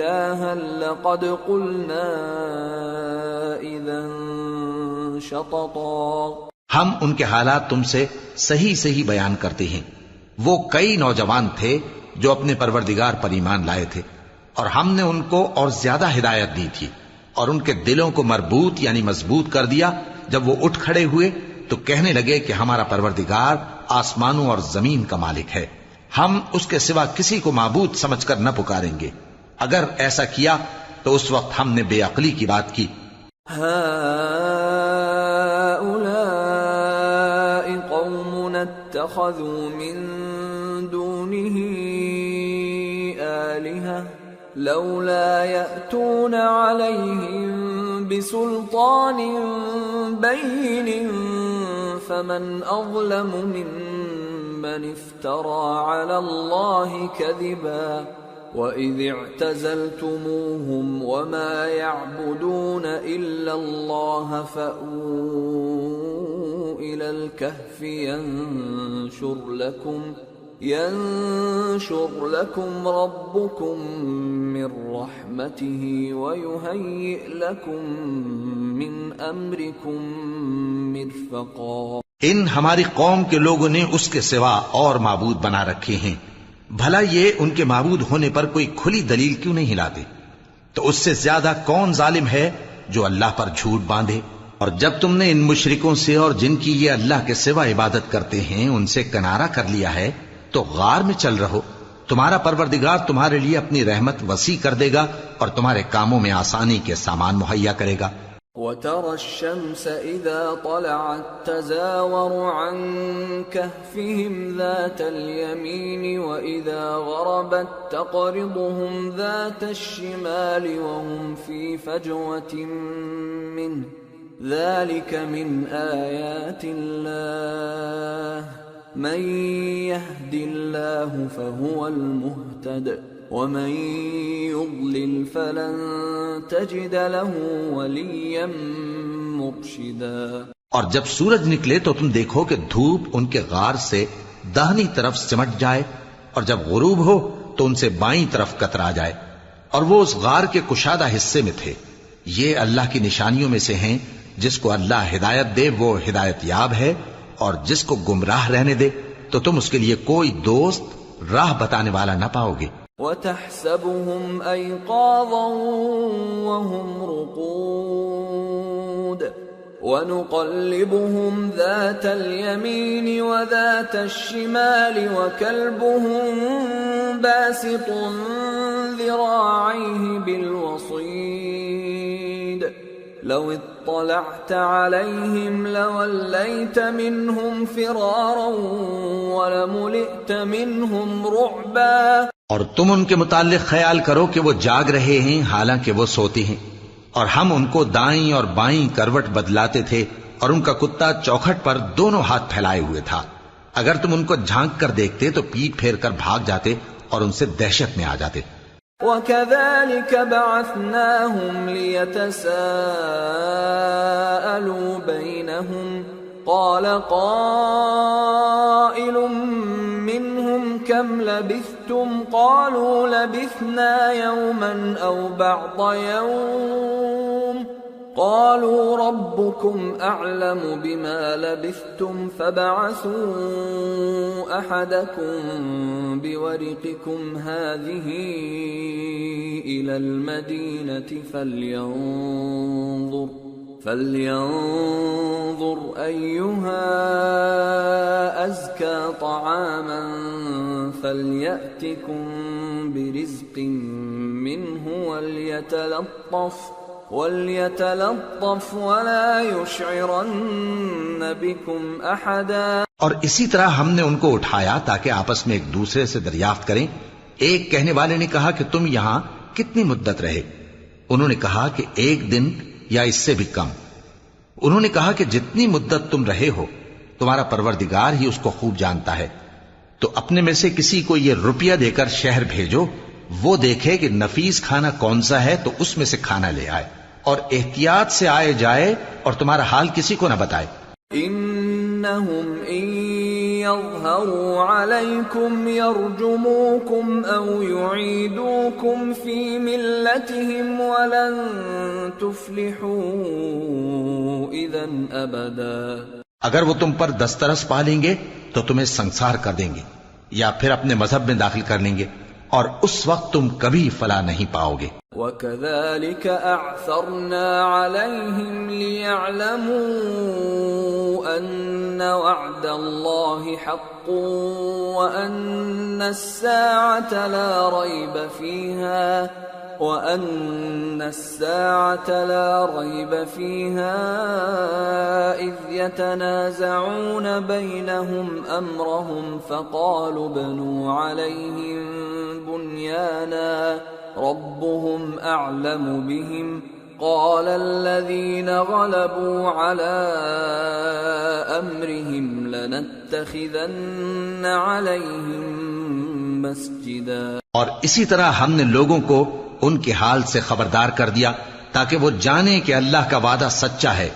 إلها لقد قلنا إذا شططا. ہم ان کے حالات تم سے صحیح صحیح بیان کرتے ہیں. وہ کئی نوجوان تھے جو اپنے پروردگار پر ایمان لائے تھے، اور ہم نے ان کو اور زیادہ ہدایت دی تھی، اور ان کے دلوں کو مربوط یعنی مضبوط کر دیا. جب وہ اٹھ کھڑے ہوئے تو کہنے لگے کہ ہمارا پروردگار آسمانوں اور زمین کا مالک ہے، ہم اس کے سوا کسی کو معبود سمجھ کر نہ پکاریں گے. اگر ایسا کیا تو اس وقت ہم نے بے عقلی کی بات کی. اتخذوا من دونه آلهة لولا يأتون عليهم بسلطان بين فمن أظلم ممن افترى على الله كذبا. وَإِذِ اعْتَزَلْتُمُوهُمْ وَمَا يَعْبُدُونَ إِلَّا اللَّهَ فَأْوُوا إِلَى الْكَهْفِ يَنشُرْ لَكُمْ رَبُّكُمْ مِنْ رَحْمَتِهِ وَيُهَيِّئْ لَكُمْ مِنْ أَمْرِكُمْ مِرْفَقًا. ان ہماری قوم کے لوگوں نے اس کے سوا اور معبود بنا رکھے ہیں، بھلا یہ ان کے معبود ہونے پر کوئی کھلی دلیل کیوں نہیں لاتے؟ تو اس سے زیادہ کون ظالم ہے جو اللہ پر جھوٹ باندھے؟ اور جب تم نے ان مشرکوں سے اور جن کی یہ اللہ کے سوا عبادت کرتے ہیں ان سے کنارہ کر لیا ہے تو غار میں چل رہو، تمہارا پروردگار تمہارے لیے اپنی رحمت وسیع کر دے گا اور تمہارے کاموں میں آسانی کے سامان مہیا کرے گا. وَتَرَى الشَّمْسَ إِذَا طَلَعَتْ تَزَاوَرُ عَنْ كَهْفِهِمْ ذَاتَ الْيَمِينِ وَإِذَا غَرَبَتْ تَقْرِضُهُمْ ذَاتَ الشِّمَالِ وَهُمْ فِي فَجْوَةٍ مِّنْهُ ذَلِكَ مِنْ آيَاتِ اللَّهِ مَنْ يَهْدِ اللَّهُ فَهُوَ الْمُهْتَدِ وَمَنْ يُضْلِلْ فَلَنْ تَجِدَ لَهُ وَلِيًّا مُرْشِدًا. اور جب سورج نکلے تو تم دیکھو کہ دھوپ ان کے غار سے داہنی طرف سمٹ جائے، اور جب غروب ہو تو ان سے بائیں طرف کترا جائے، اور وہ اس غار کے کشادہ حصے میں تھے. یہ اللہ کی نشانیوں میں سے ہیں. جس کو اللہ ہدایت دے وہ ہدایت یاب ہے، اور جس کو گمراہ رہنے دے تو تم اس کے لیے کوئی دوست راہ بتانے والا نہ پاؤ گے. وَتَحْسَبُهُمْ أَيْقَاظًا وَهُمْ رُقُودٌ وَنُقَلِّبُهُمْ ذَاتَ الْيَمِينِ وَذَاتَ الشِّمَالِ وَكَلْبُهُمْ بَاسِطٌ ذِرَاعَيْهِ بِالْوَصِيدِ لَوِ اطَّلَعْتَ عَلَيْهِمْ لَوَلَّيْتَ مِنْهُمْ فِرَارًا وَلَمُلِئْتَ مِنْهُمْ رُعْبًا. اور تم ان کے متعلق خیال کرو کہ وہ جاگ رہے ہیں حالانکہ وہ سوتے ہیں، اور ہم ان کو دائیں اور بائیں کروٹ بدلاتے تھے، اور ان کا کتا چوکھٹ پر دونوں ہاتھ پھیلائے ہوئے تھا. اگر تم ان کو جھانک کر دیکھتے تو پیٹ پھیر کر بھاگ جاتے اور ان سے دہشت میں آ جاتے. وَكَذَلِكَ بَعَثْنَاهُمْ لِيَتَسَاءَلُوا بَيْنَهُمْ قَالَ قَائِلٌ مِّنْهُمْ كَمْ لَبِثْتُمْ قَالُوا لَبِثْنَا يَوْمًا أَوْ بَعْضَ يَوْمٍ قَالُوا رَبُّكُمْ أَعْلَمُ بِمَا لَبِثْتُمْ فَابْعَثُوا أَحَدَكُمْ بِوَرِقِكُمْ هَٰذِهِ إِلَى الْمَدِينَةِ فَلْيَنظُرْ أَيُّهَا أَزْكَىٰ طَعَامًا فَلْيَأْتِكُمْ بِرِزْقٍ مِّنْهُ وَلْيَتَلَطَّفْ وَلَا يُشْعِرَنَّ بِكُمْ أَحَدًا. اور اسی طرح ہم نے ان کو اٹھایا تاکہ آپس میں ایک دوسرے سے دریافت کریں. ایک کہنے والے نے کہا کہ تم یہاں کتنی مدت رہے؟ انہوں نے کہا کہ 1 دن یا اس سے بھی کم. انہوں نے کہا کہ جتنی مدت تم رہے ہو تمہارا پروردگار ہی اس کو خوب جانتا ہے. تو اپنے میں سے کسی کو یہ روپیہ دے کر شہر بھیجو، وہ دیکھے کہ نفیس کھانا کون سا ہے تو اس میں سے کھانا لے آئے، اور احتیاط سے آئے جائے اور تمہارا حال کسی کو نہ بتائے. انہم ان يظهروا عليكم يرجموكم أو يعيدوكم في ملتهم ولن تفلحوا إذا أبدا. اگر وہ تم پر دسترس پا لیں گے تو تمہیں سنسار کر دیں گے یا پھر اپنے مذہب میں داخل کر لیں گے اور اس وقت تم کبھی فلاح نہیں پاؤ گے. وَكَذَلِكَ أَعْثَرْنَا عَلَيْهِمْ لِيَعْلَمُوا أَنَّ وَعْدَ اللَّهِ حَقٌّ وَأَنَّ السَّاعَةَ لَا رَيْبَ فِيهَا إِذْ يَتَنَازَعُونَ بَيْنَهُمْ أَمْرَهُمْ فَقَالُوا ابْنُوا عَلَيْهِمْ بُنْيَانًا رَبُّهُمْ أَعْلَمُ بِهِمْ قَالَ الَّذِينَ غَلَبُوا عَلَى أَمْرِهِمْ لَنَتَّخِذَنَّ عَلَيْهِمْ مَسْجِدًا. اور اسی طرح ہم نے لوگوں کو ان کے حال سے خبردار کر دیا تاکہ وہ جانیں کہ اللہ کا وعدہ سچا ہے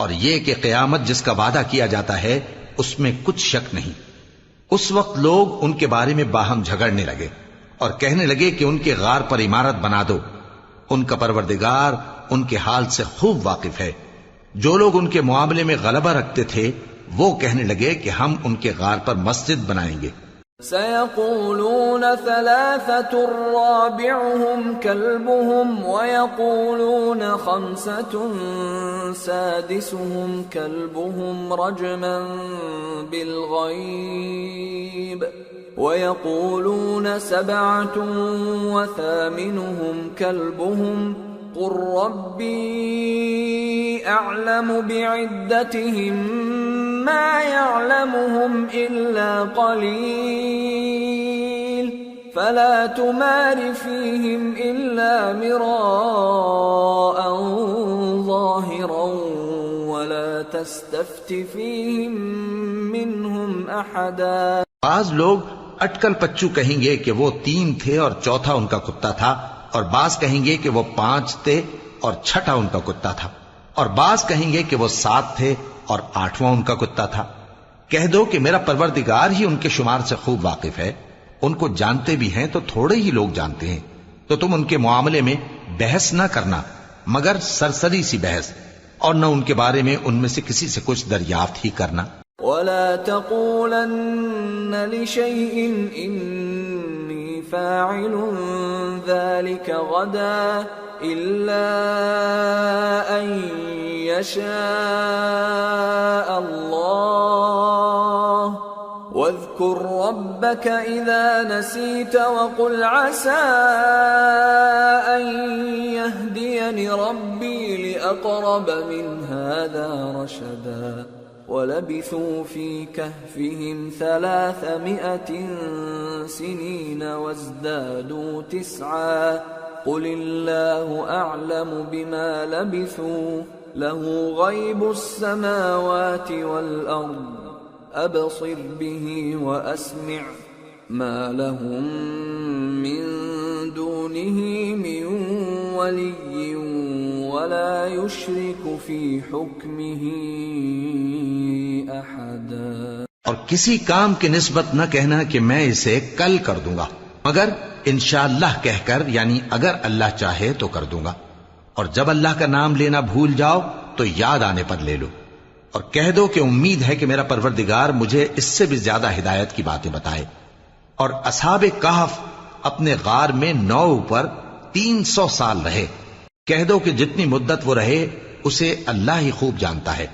اور یہ کہ قیامت جس کا وعدہ کیا جاتا ہے اس میں کچھ شک نہیں. اس وقت لوگ ان کے بارے میں باہم جھگڑنے لگے اور کہنے لگے کہ ان کے غار پر عمارت بنا دو. ان کا پروردگار ان کے حال سے خوب واقف ہے. جو لوگ ان کے معاملے میں غلبہ رکھتے تھے وہ کہنے لگے کہ ہم ان کے غار پر مسجد بنائیں گے. سيقولون ثلاثة رابعهم كلبهم ويقولون خمسة سادسهم كلبهم رجما بالغيب ويقولون سبعة وثامنهم كلبهم قل ربي أعلم بعدتهم ما يعلمهم إلا قليل فلا تمار فيهم إلا مراء ظاهرا ولا تستفت فيهم منهم أحدا. بعض لوگ اٹکل پچو کہیں گے کہ وہ 3 تھے اور چوتھا ان کا کتا تھا، اور بعض کہیں گے کہ وہ 5 تھے اور چھٹا ان کا کتا تھا، اور بعض کہیں گے کہ وہ 7 تھے اور 8واں ان کا کتا تھا. کہہ دو کہ میرا پروردگار ہی ان کے شمار سے خوب واقف ہے. ان کو جانتے بھی ہیں تو تھوڑے ہی لوگ جانتے ہیں. تو تم ان کے معاملے میں بحث نہ کرنا مگر سرسری سی بحث، اور نہ ان کے بارے میں ان میں سے کسی سے کچھ دریافت ہی کرنا. ولا تقولن لشيء إني فاعل ذلك غدا إلا أن يشاء الله واذكر ربك إذا نسيت وقل عسى أن يهديني ربي لأقرب من هذا رشدا. ولبثوا في كهفهم 300 سنين وازدادوا 9 قل الله أعلم بما لبثوا له غيب السماوات والأرض أبصر به وأسمع ما لهم من دونه من ولي ولا يشرك في حكمه أحدا. اور کسی کام کی نسبت نہ کہنا کہ میں اسے کل کر دوں گا مگر انشاءاللہ کہہ کر، یعنی اگر اللہ چاہے تو کر دوں گا. اور جب اللہ کا نام لینا بھول جاؤ تو یاد آنے پر لے لو، اور کہہ دو کہ امید ہے کہ میرا پروردگار مجھے اس سے بھی زیادہ ہدایت کی باتیں بتائے. اور اصحاب کہف اپنے غار میں 9 پر 300 سال رہے. کہہ دو کہ جتنی مدت وہ رہے اسے اللہ ہی خوب جانتا ہے.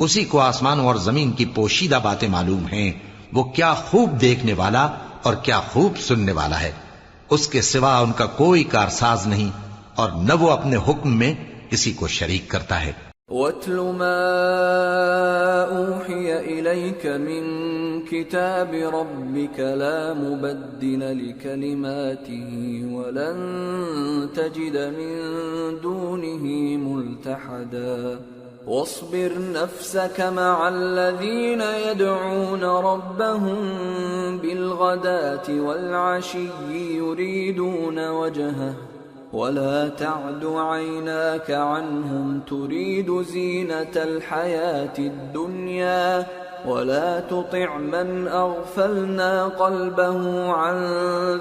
اسی کو آسمانوں اور زمین کی پوشیدہ باتیں معلوم ہیں. وہ کیا خوب دیکھنے والا اور کیا خوب سننے والا ہے. اس کے سوا ان کا کوئی کارساز نہیں اور نہ وہ اپنے حکم میں کسی کو شریک کرتا ہے. وَاتْلُ مَا أُوحِيَ إِلَيْكَ مِن كِتَابِ رَبِّكَ لَا مُبَدِّلَ لِكَلِمَاتِهِ وَلَن تَجِدَ مِن دُونِهِ مُلْتَحَدًا. وَاصْبِرْ نَفْسَكَ مَعَ الَّذِينَ يَدْعُونَ رَبَّهُم بِالْغَدَاةِ وَالْعَشِيِّ يُرِيدُونَ وَجْهَهُ ولا تعد عيناك عنهم تريد زينة الحياة الدنيا ولا تطع من اغفلنا قلبه عن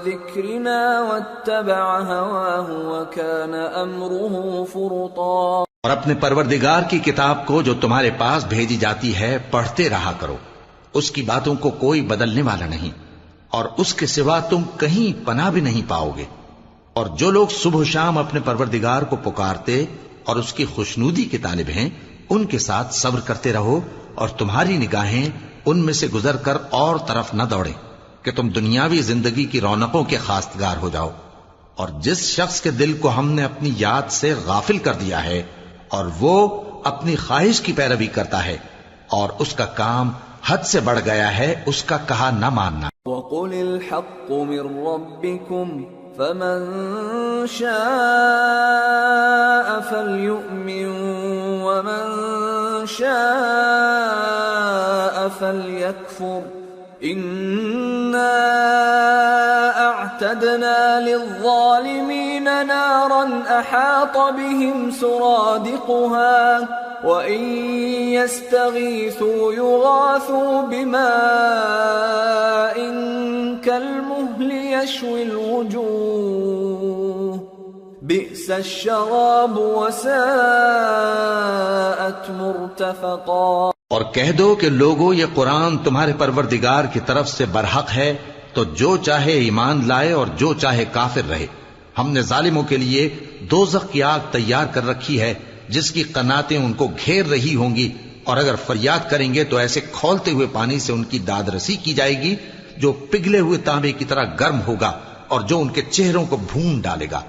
ذكرنا واتبع هواه وكان امره فرطا. اور اپنے پروردگار کی کتاب کو جو تمہارے پاس بھیجی جاتی ہے پڑھتے رہا کرو، اس کی باتوں کو کوئی بدلنے والا نہیں، اور اس کے سوا تم کہیں پناہ بھی نہیں پاؤ گے. اور جو لوگ صبح و شام اپنے پروردگار کو پکارتے اور اس کی خوشنودی کے طالب ہیں، ان کے ساتھ صبر کرتے رہو، اور تمہاری نگاہیں ان میں سے گزر کر اور طرف نہ دوڑیں کہ تم دنیاوی زندگی کی رونقوں کے خواستگار ہو جاؤ. اور جس شخص کے دل کو ہم نے اپنی یاد سے غافل کر دیا ہے اور وہ اپنی خواہش کی پیروی کرتا ہے اور اس کا کام حد سے بڑھ گیا ہے، اس کا کہا نہ ماننا. وَقُلِ الْحَقُّ مِنْ رَبِّكُمْ فَمَنْ شَاءَ فَلْيُؤْمِنْ وَمَنْ شَاءَ فَلْيَكْفُرْ إِنَّا أَعْتَدْنَا لِلظَّالِمِينَ نَارًا أَحَاطَ بِهِمْ سُرَادِقُهَا وَإِنْ يَسْتَغِيثُوا يُغَاثُوا بِمَاءٍ كَالْمُهْلِ يَشْوِي الْوُجُوهَ بِئْسَ الشَّرَابُ وَسَاءَتْ مُرْتَفَقًا. اور کہہ دو کہ لوگو یہ قرآن تمہارے پروردگار کی طرف سے برحق ہے، تو جو چاہے ایمان لائے اور جو چاہے کافر رہے. ہم نے ظالموں کے لیے دوزخ کی آگ تیار کر رکھی ہے جس کی قناتیں ان کو گھیر رہی ہوں گی، اور اگر فریاد کریں گے تو ایسے کھولتے ہوئے پانی سے ان کی داد رسی کی جائے گی جو پگھلے ہوئے تانبے کی طرح گرم ہوگا اور جو ان کے چہروں کو بھون ڈالے گا.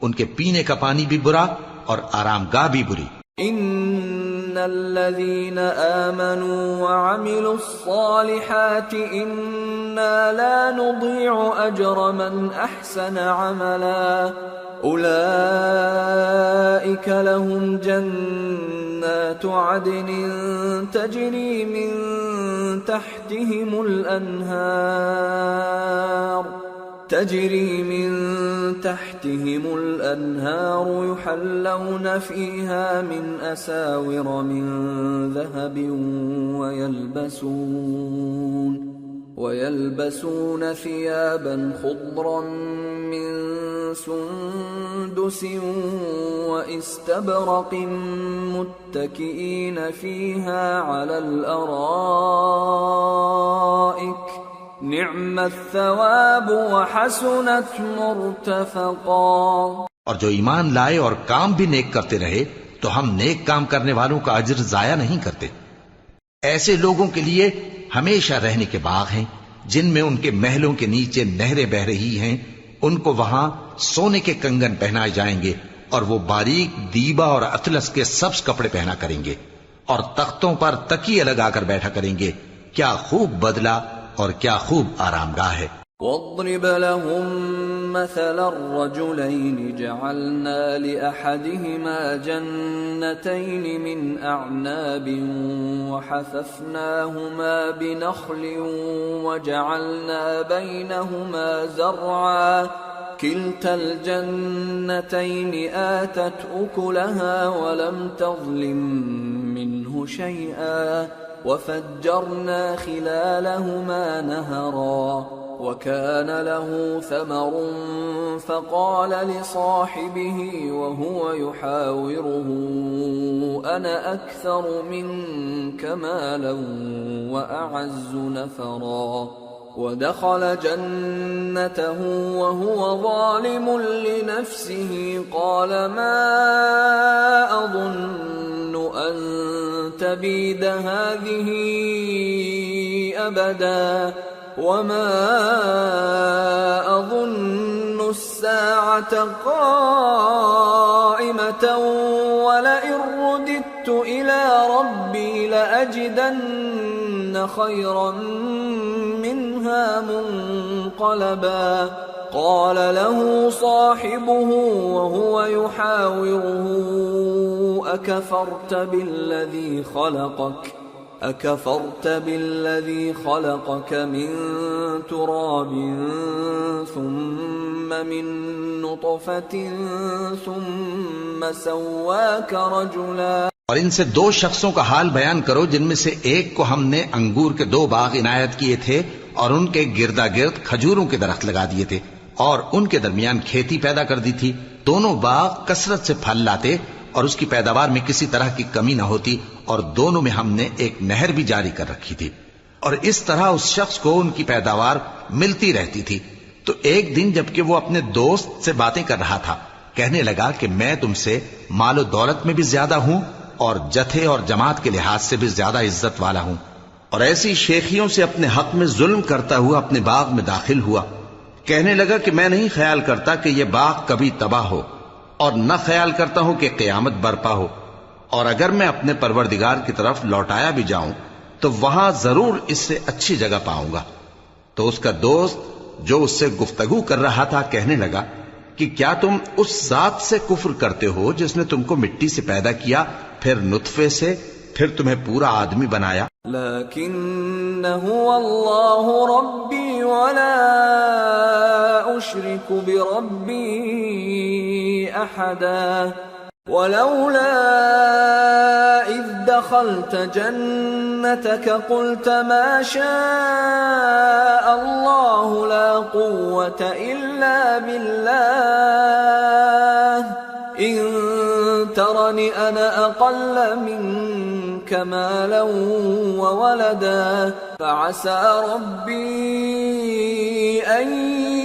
ان کے پینے کا پانی بھی برا اور آرام گاہ بھی بری. ان الذين آمنوا وعملوا الصالحات انا لا نضيع اجر من احسن عملا اولئك لهم جنات عدن تجري من تحتهم الأنهار يحلون فيها من أساور من ذهب ويلبسون ثيابا خضرا من سندس واستبرق متكئين فيها على الأرائك نعم الثواب وحسنت مرتفقا. اور جو ایمان لائے اور کام بھی نیک کرتے رہے تو ہم نیک کام کرنے والوں کا اجر ضائع نہیں کرتے. ایسے لوگوں کے لیے ہمیشہ رہنے کے باغ ہیں جن میں ان کے محلوں کے نیچے نہریں بہ رہی ہیں. ان کو وہاں سونے کے کنگن پہنائے جائیں گے اور وہ باریک دیبا اور اطلس کے سبز کپڑے پہنا کریں گے اور تختوں پر تکیے لگا کر بیٹھا کریں گے. کیا خوب بدلہ اور کیا خوب آرام گاہ ہے. واضرب لهم مثلا الرجلين جعلنا لأحدهما جنتين من أعناب وحففناهما بنخل وجعلنا بينهما زرعا كلتا الجنتين آتت أكلها ولم تظلم منه شيئا وفجرنا خلالهما نهرا وكان له ثمر فقال لصاحبه وهو يحاوره أنا أكثر منك مالا وأعز نفرا ودخل جنته وهو ظالم لنفسه قال ما أظن أن تبيد هذه أبدا وما أظن الساعة قائمة ولئن رددت إلى ربي لأجدن خيرا منها منقلبا قال له صاحبه وهو يحاوره أكفرت بالذي خلقك من تراب ثم من نطفة ثم سواك رجلا. اور ان سے 2 شخصوں کا حال بیان کرو جن میں سے ایک کو ہم نے انگور کے 2 باغ عنایت کیے تھے اور ان کے گردا گرد کھجوروں کے درخت لگا دیے تھے اور ان کے درمیان کھیتی پیدا کر دی تھی. دونوں باغ کثرت سے پھل لاتے اور اس کی پیداوار میں کسی طرح کی کمی نہ ہوتی اور دونوں میں ہم نے ایک نہر بھی جاری کر رکھی تھی اور اس طرح اس شخص کو ان کی پیداوار ملتی رہتی تھی. تو ایک دن جبکہ وہ اپنے دوست سے باتیں کر رہا تھا کہنے لگا کہ میں تم سے مال و دولت میں بھی زیادہ ہوں اور جتھے اور جماعت کے لحاظ سے بھی زیادہ عزت والا ہوں، اور ایسی شیخیوں سے اپنے حق میں ظلم کرتا ہوا اپنے باغ میں داخل ہوا. کہنے لگا کہ میں نہیں خیال کرتا کہ یہ باغ کبھی تباہ ہو اور نہ خیال کرتا ہوں کہ قیامت برپا ہو، اور اگر میں اپنے پروردگار کی طرف لوٹایا بھی جاؤں تو وہاں ضرور اس سے اچھی جگہ پاؤں گا. تو اس کا دوست جو اس سے گفتگو کر رہا تھا کہنے لگا کہ کیا تم اس ذات سے کفر کرتے ہو جس نے تم کو مٹی سے پیدا کیا، پھر نطفے سے، پھر تمہیں پورا آدمی بنایا؟ لیکن هو اللہ ربی ولا اشرک بربی احدا ولولا اذ دخلت جنتك قلت ما شاء الله لا قوة الا بالله ان ترني انا اقل منك مالا وولدا فعسى ربي ان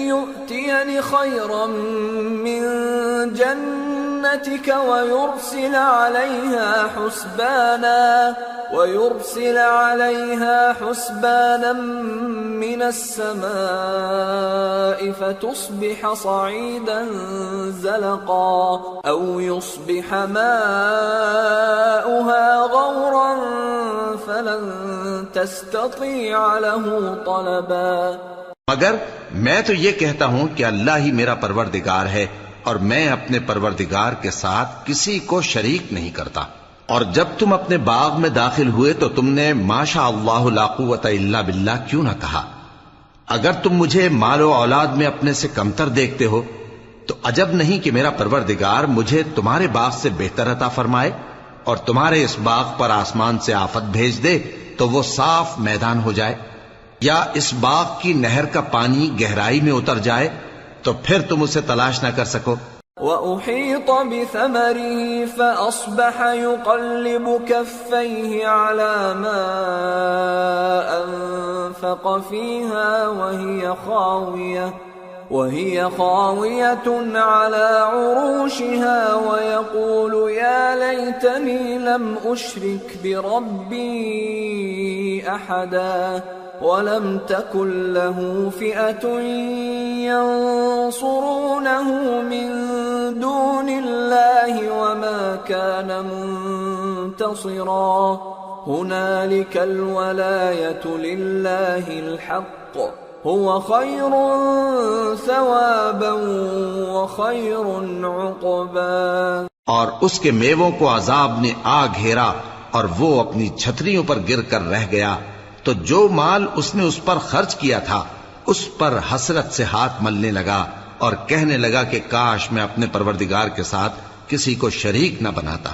يؤتيني خيرا من جنتك ويرسل عليها حسبانا من السماء فتصبح صعيدا زلقا او يصبح ماؤها غورا فلن تستطيع له طلبا. مگر میں تو یہ کہتا ہوں کہ اللہ ہی میرا پروردگار ہے اور میں اپنے پروردگار کے ساتھ کسی کو شریک نہیں کرتا. اور جب تم اپنے باغ میں داخل ہوئے تو تم نے ما شاء اللہ لا قوت الا باللہ کیوں نہ کہا؟ اگر تم مجھے مال و اولاد میں اپنے سے کمتر دیکھتے ہو تو عجب نہیں کہ میرا پروردگار مجھے تمہارے باغ سے بہتر عطا فرمائے اور تمہارے اس باغ پر آسمان سے آفت بھیج دے تو وہ صاف میدان ہو جائے، یا اس باغ کی نہر کا پانی گہرائی میں اتر جائے تو پھر تم اسے تلاش نہ کر سکو. وَأُحِيطَ بِثَمَرِهِ فَأَصْبَحَ يُقَلِّبُ كَفَّيْهِ عَلَى مَا أَنفَقَ فِيهَا وَهِيَ خَاوِيَةٌ عَلَى عُرُوشِهَا وَيَقُولُ يَا لَيْتَنِي لَمْ أُشْرِكْ بِرَبِّي أَحَدًا وَلَمْ تَكُنْ لَهُ فِئَةٌ يَنصُرُونَهُ مِنْ دُونِ اللَّهِ وَمَا كَانَ مُنْتَصِرًا. هُنَالِكَ الْوَلَايَةُ لِلَّهِ الْحَقِّ هُوَ خَيْرٌ ثَوَابًا وَخَيْرٌ عُقْبًا. اور اس کے میووں کو عذاب نے آ گھیرا اور وہ اپنی چھتریوں پر گر کر رہ گیا، تو جو مال اس نے اس پر خرچ کیا تھا اس پر حسرت سے ہاتھ ملنے لگا اور کہنے لگا کہ کاش میں اپنے پروردگار کے ساتھ کسی کو شریک نہ بناتا.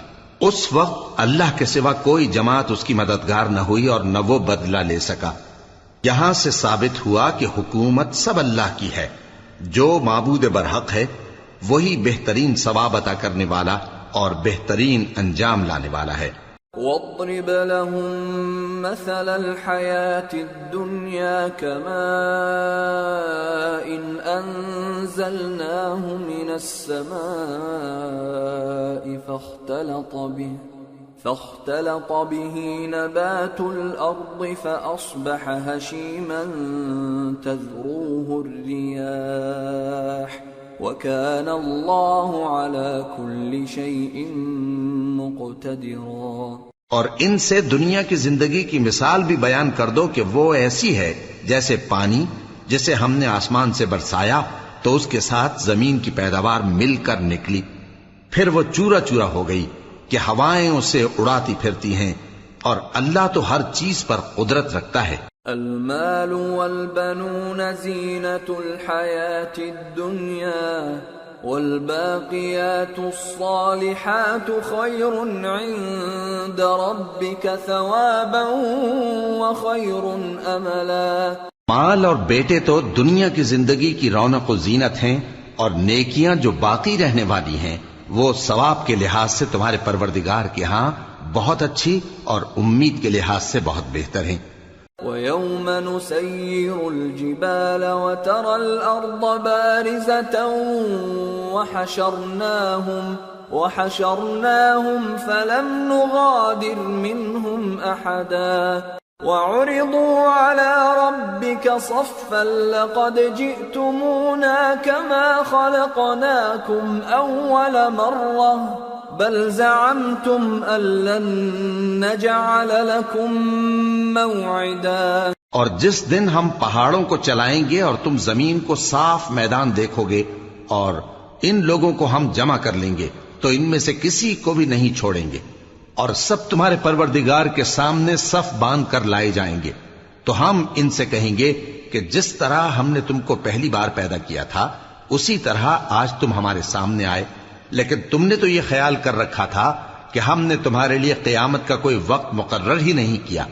اس وقت اللہ کے سوا کوئی جماعت اس کی مددگار نہ ہوئی اور نہ وہ بدلہ لے سکا. یہاں سے ثابت ہوا کہ حکومت سب اللہ کی ہے. جو معبود برحق ہے وہی بہترین ثواب عطا کرنے والا اور بہترین انجام لانے والا ہے. وَاضْرِبْ لَهُم مَّثَلَ الْحَيَاةِ الدُّنْيَا كَمَاءٍ أَنزَلْنَاهُ مِنَ السَّمَاءِ فاختلط به نبات الأرض فأصبح هشيما تذروه الرياح وكان الله على كل شيء مقتدرا. اور ان سے دنیا کی زندگی کی مثال بھی بیان کر دو کہ وہ ایسی ہے جیسے پانی جسے ہم نے آسمان سے برسایا تو اس کے ساتھ زمین کی پیداوار مل کر نکلی، پھر وہ چورا چورا ہو گئی کہ ہوائیں اسے اڑاتی پھرتی ہیں، اور اللہ تو ہر چیز پر قدرت رکھتا ہے. المال والبنون زینة الحیاة الدنیا والباقيات الصالحات خير عند ربك ثوابا وخير املا۔ مال اور بیٹے تو دنیا کی زندگی کی رونق و زینت ہیں، اور نیکیاں جو باقی رہنے والی ہیں وہ ثواب کے لحاظ سے تمہارے پروردگار کے ہاں بہت اچھی اور امید کے لحاظ سے بہت بہتر ہیں۔ وَيَوْمَ نُسَيِّرُ الْجِبَالَ وَتَرَى الْأَرْضَ بَارِزَةً وَحَشَرْنَاهُمْ فَلَمْ نُغَادِرْ مِنْهُمْ أَحَدًا وَعُرِضُوا عَلَى رَبِّكَ صَفًّا لَقَدْ جِئْتُمُونَا كَمَا خَلَقْنَاكُمْ أَوَّلَ مَرَّةٍ بل زعمتم أن لن نجعل لكم موعدا۔ اور جس دن ہم پہاڑوں کو چلائیں گے اور تم زمین کو صاف میدان دیکھو گے اور ان لوگوں کو ہم جمع کر لیں گے تو ان میں سے کسی کو بھی نہیں چھوڑیں گے، اور سب تمہارے پروردگار کے سامنے صف باندھ کر لائے جائیں گے، تو ہم ان سے کہیں گے کہ جس طرح ہم نے تم کو پہلی بار پیدا کیا تھا اسی طرح آج تم ہمارے سامنے آئے، لیکن تم نے تو یہ خیال کر رکھا تھا کہ ہم نے تمہارے لیے قیامت کا کوئی وقت مقرر ہی نہیں کیا۔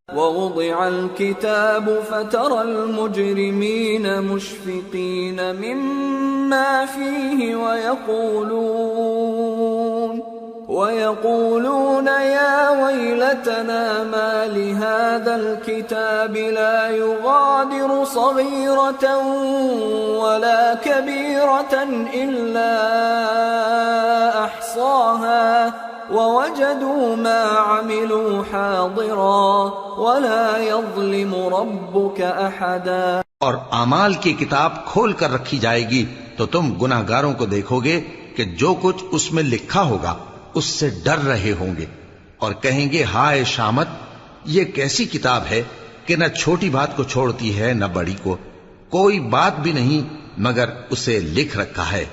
وَوُضِعَ الْكِتَابُ فَتَرَى الْمُجْرِمِينَ مُشْفِقِينَ مِمَّا فِيهِ وَيَقُولُونَ يَا وَيْلَتَنَا مَا لِهَذَا الْكِتَابِ لَا يُغَادِرُ صَغِيرَةً وَلَا كَبِيرَةً إِلَّا أَحْصَاهَا وَوَجَدُوا مَا عَمِلُوا حَاضِرًا وَلَا يَظْلِمُ رَبُّكَ أَحَدًا۔ اور اعمال کی کتاب کھول کر رکھی جائے گی تو تم گناہگاروں کو دیکھو گے کہ جو کچھ اس میں لکھا ہوگا اس سے ڈر رہے ہوں گے، اور کہیں گے ہائے شامت، یہ کیسی کتاب ہے کہ نہ چھوٹی بات کو چھوڑتی ہے نہ بڑی کو، کوئی بات بھی نہیں مگر اسے لکھ رکھا ہے،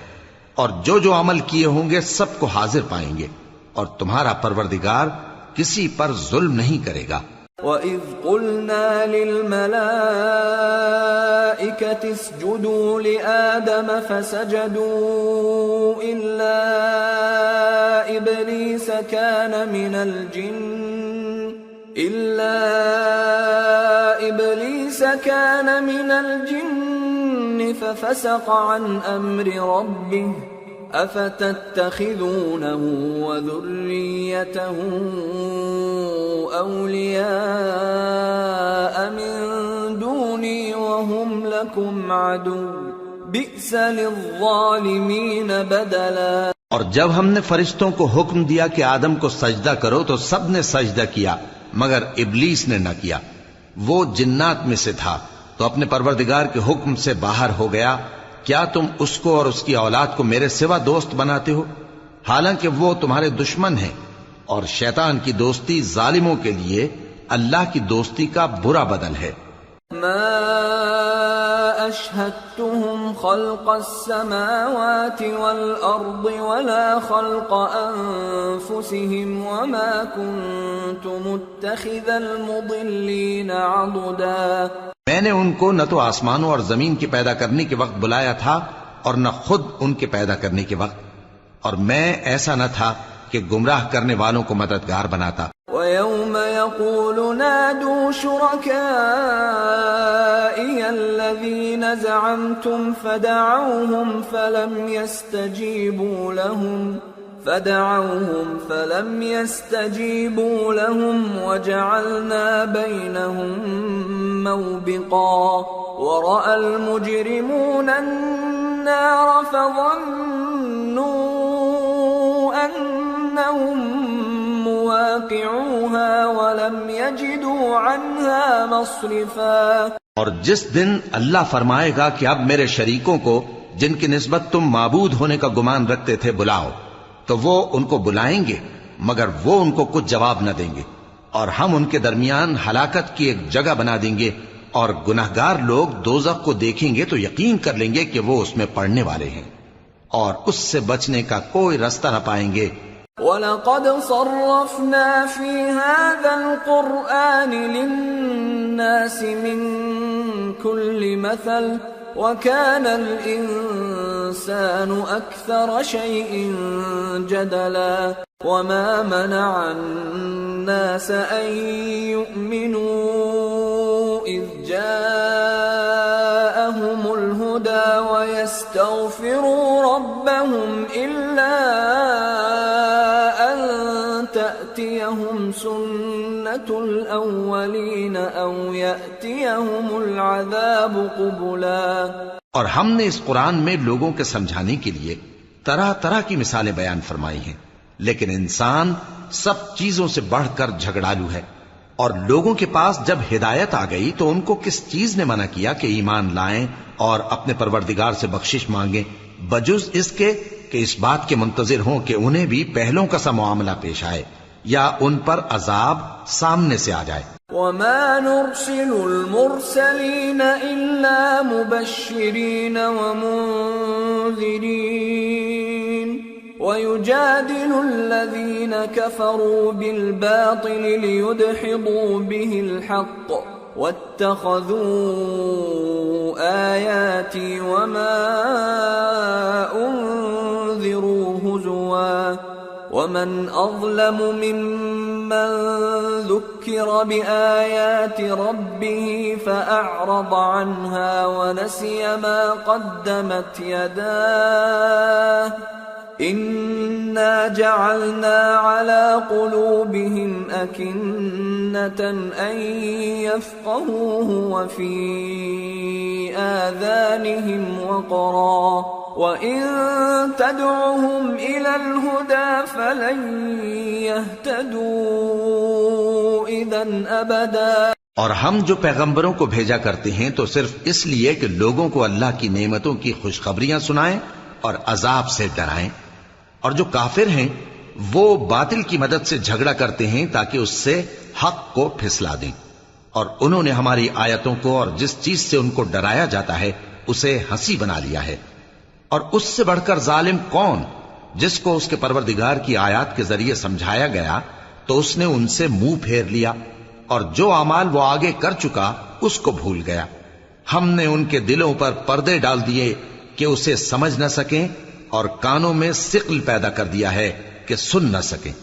اور جو جو عمل کیے ہوں گے سب کو حاضر پائیں گے، اور تمہارا پروردگار کسی پر ظلم نہیں کرے گا۔ وَإِذْ قُلْنَا لِلْمَلَائِكَةِ اسْجُدُوا لِآدَمَ فَسَجَدُوا إِلَّا إِبْلِيسَ كَانَ مِنَ الْجِنِّ فَفَسَقَ عَنْ أَمْرِ رَبِّهِ أَفَتَتَّخِذُونَهُ وَذُرِّيَّتَهُ أَوْلِيَاءَ مِن دُونِي وَهُمْ لَكُمْ عَدُوٌّ بِئْسَ لِلظَّالِمِينَ بَدَلًا۔ اور جب ہم نے فرشتوں کو حکم دیا کہ آدم کو سجدہ کرو تو سب نے سجدہ کیا مگر ابلیس نے نہ کیا، وہ جنات میں سے تھا تو اپنے پروردگار کے حکم سے باہر ہو گیا۔ کیا تم اس کو اور اس کی اولاد کو میرے سوا دوست بناتے ہو، حالانکہ وہ تمہارے دشمن ہیں، اور شیطان کی دوستی ظالموں کے لیے اللہ کی دوستی کا برا بدل ہے۔ ما اشهدتهم خلق السماوات والارض ولا خلق انفسهم وما كنت متخذ المضلين عضدا۔ میں نے ان کو نہ تو آسمانوں اور زمین کی پیدا کرنے کے وقت بلایا تھا اور نہ خود ان کے پیدا کرنے کے وقت، اور میں ایسا نہ تھا کہ گمراہ کرنے والوں کو مددگار بناتا۔ وَيَوْمَ يَقُولُ نَادُوا شُرَكَائِيَ الَّذِينَ زَعَمْتُمْ فَدَعَوْهُمْ فَلَمْ يَسْتَجِيبُوا لَهُمْ وَجَعَلْنَا بَيْنَهُمْ مَوْبِقًا وَرَأَى الْمُجْرِمُونَ النَّارَ فَظَنُّوا أَنَّهُمْ مواقعوها ولم يجدوا عنها مصرفا۔ اور جس دن اللہ فرمائے گا کہ اب میرے شریکوں کو جن کی نسبت تم معبود ہونے کا گمان رکھتے تھے بلاؤ، تو وہ ان کو بلائیں گے مگر وہ ان کو کچھ جواب نہ دیں گے، اور ہم ان کے درمیان ہلاکت کی ایک جگہ بنا دیں گے، اور گناہگار لوگ دوزخ کو دیکھیں گے تو یقین کر لیں گے کہ وہ اس میں پڑنے والے ہیں، اور اس سے بچنے کا کوئی رستہ نہ پائیں گے۔ وَلَقَدْ صَرَّفْنَا فِي هَذَا الْقُرْآنِ لِلنَّاسِ مِنْ كُلِّ مَثَلٍ وَكَانَ الْإِنسَانُ الإنسان أكثر شيء جدلا وما منع الناس أن يؤمنوا إذ جاءهم الهدى ويستغفروا ربهم إلا أن تأتيهم سنة الأولين أو يأتيهم العذاب قبلا۔ اور ہم نے اس قرآن میں لوگوں کے سمجھانے کے لیے طرح طرح کی مثالیں بیان فرمائی ہیں، لیکن انسان سب چیزوں سے بڑھ کر جھگڑالو ہے، اور لوگوں کے پاس جب ہدایت آ گئی تو ان کو کس چیز نے منع کیا کہ ایمان لائیں اور اپنے پروردگار سے بخشش مانگیں، بجز اس کے کہ اس بات کے منتظر ہوں کہ انہیں بھی پہلوں کا سا معاملہ پیش آئے یا ان پر عذاب سامنے سے آ جائے۔ وما نرسل المرسلين إلا مبشرين ومنذرين ويجادل الذين كفروا بالباطل ليدحضوا به الحق واتخذوا آياتي وما أنذروا هزوا ومن أظلم ممن ذكر بآيات ربه فأعرض عنها ونسي ما قدمت يداه إنا جعلنا على قلوبهم أكنة أن يفقهوه وفي آذانهم وقرا وإن تدعهم إلى الهدى فلن يهتدوا إذا أبدا۔ اور ہم جو پیغمبروں کو بھیجا کرتے ہیں تو صرف اس لیے کہ لوگوں کو اللہ کی نعمتوں کی خوشخبریاں سنائیں اور عذاب سے ڈرائیں، اور جو کافر ہیں وہ باطل کی مدد سے جھگڑا کرتے ہیں تاکہ اس سے حق کو پھسلا دیں، اور انہوں نے ہماری آیتوں کو اور جس چیز سے ان کو ڈرایا جاتا ہے اسے ہنسی بنا لیا ہے۔ اور اس سے بڑھ کر ظالم کون جس کو اس کے پروردگار کی آیات کے ذریعے سمجھایا گیا تو اس نے ان سے منہ پھیر لیا، اور جو اعمال وہ آگے کر چکا اس کو بھول گیا۔ ہم نے ان کے دلوں پر پردے ڈال دیے کہ اسے سمجھ نہ سکیں، اور کانوں میں ثقل پیدا کر دیا ہے کہ سن نہ سکیں،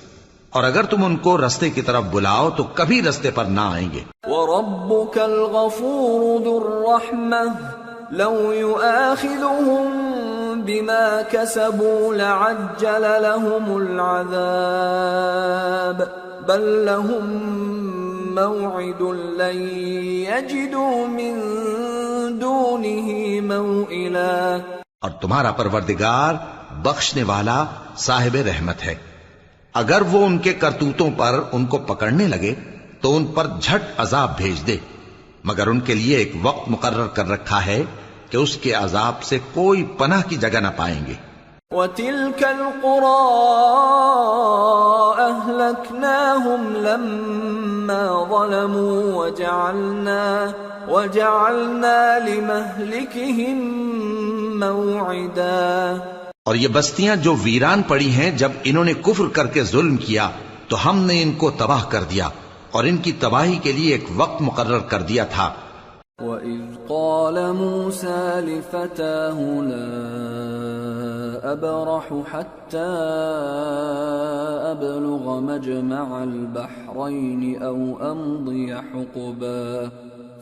اور اگر تم ان کو رستے کی طرف بلاؤ تو کبھی رستے پر نہ آئیں گے۔ وَرَبُّكَ الْغَفُورُ ذُو الرَّحْمَةِ لَوْ يُؤَاخِذُهُم بِمَا كَسَبُوا لَعَجَّلَ لَهُمُ الْعَذَابَ بَل لَّهُم مَّوْعِدٌ لَّن يَجِدُوا مِن دُونِهِ مَوْئِلًا۔ اور تمہارا پروردگار بخشنے والا صاحب رحمت ہے، اگر وہ ان کے کرتوتوں پر ان کو پکڑنے لگے تو ان پر جھٹ عذاب بھیج دے، مگر ان کے لیے ایک وقت مقرر کر رکھا ہے کہ اس کے عذاب سے کوئی پناہ کی جگہ نہ پائیں گے۔ وَتِلْكَ الْقُرَىٰ أَهْلَكْنَاهُمْ لَمَّا ظَلَمُوا وَجَعَلْنَا لِمَهْلِكِهِمْ مَوْعِدًا۔ اور یہ بستیاں جو ویران پڑی ہیں جب انہوں نے کفر کر کے ظلم کیا تو ہم نے ان کو تباہ کر دیا، اور ان کی تباہی کے لیے ایک وقت مقرر کر دیا تھا۔ وَإِذْ قَالَ مُوسَى لِفَتَاهُ لَا أَبْرَحُ حَتَّى أَبْلُغَ مَجْمَعَ الْبَحْرَيْنِ أَوْ أَمْضِيَ حُقُبًا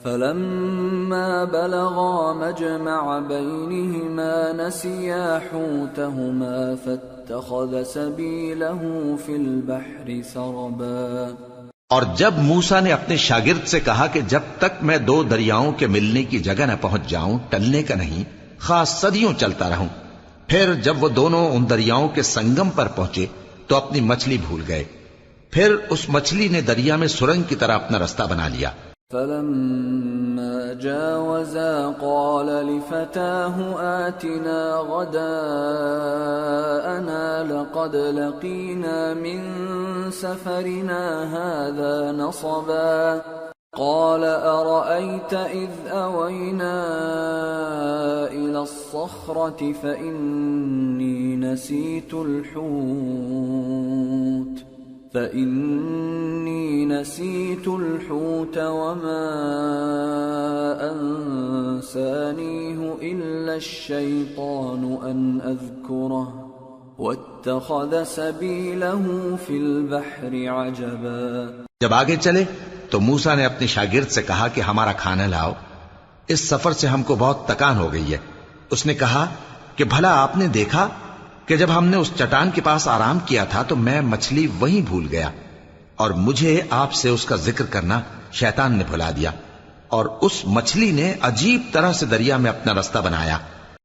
فَلَمَّا بَلَغَا مَجْمَعَ بَيْنِهِمَا نَسِيَا حُوتَهُمَا فَاتَّخَذَ سَبِيلَهُ فِي الْبَحْرِ سَرَبًا۔ اور جب موسیٰ نے اپنے شاگرد سے کہا کہ جب تک میں دو دریاؤں کے ملنے کی جگہ نہ پہنچ جاؤں ٹلنے کا نہیں، خاص صدیوں چلتا رہوں، پھر جب وہ دونوں ان دریاؤں کے سنگم پر پہنچے تو اپنی مچھلی بھول گئے، پھر اس مچھلی نے دریا میں سرنگ کی طرح اپنا رستہ بنا لیا۔ فَلَمَّا جَاوَزَا قَالَ لِفَتَاهُ آتِنَا غَدَاءَنَا لَقَدْ لَقِينَا مِن سَفَرِنَا هَذَا نَصَبًا قَالَ أَرَأَيْتَ إِذْ أَوَيْنَا إِلَى الصَّخْرَةِ فَإِنِّي نَسِيتُ الْحُوتَ فإني نسيت الحوت وما أنسانيه إلا الشيطان أن أذكره واتخذ سبيله في البحر عجبا. جب آگے چلے تو موسیٰ نے اپنے شاگرد سے کہا کہ ہمارا کھانا لاؤ، اس سفر سے ہم کو بہت تکان ہو گئی ہے. اس نے کہا کہ بھلا آپ نے دیکھا کہ جب ہم نے اس چٹان کے پاس آرام کیا تھا تو میں مچھلی وہیں بھول گیا، اور مجھے آپ سے اس کا ذکر کرنا شیطان نے بھلا دیا، اور اس مچھلی نے عجیب طرح سے دریا میں اپنا رستہ بنایا.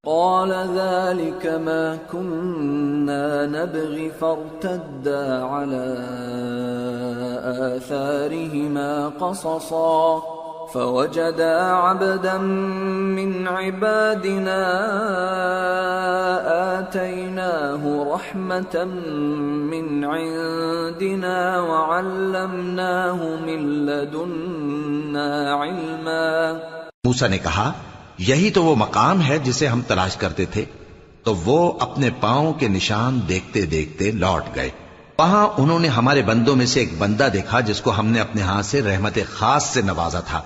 قال ذلك ما كنا نبغي فارتدا على آثارهما قصصا فوجدا عبدا من عبادنا آتيناه رحمة من عندنا وعلمناه من لدنا علما. موسیٰ نے کہا یہی تو وہ مقام ہے جسے ہم تلاش کرتے تھے. تو وہ اپنے پاؤں کے نشان دیکھتے دیکھتے لوٹ گئے. وہاں انہوں نے ہمارے بندوں میں سے ایک بندہ دیکھا جس کو ہم نے اپنے ہاتھ سے رحمت خاص سے نوازا تھا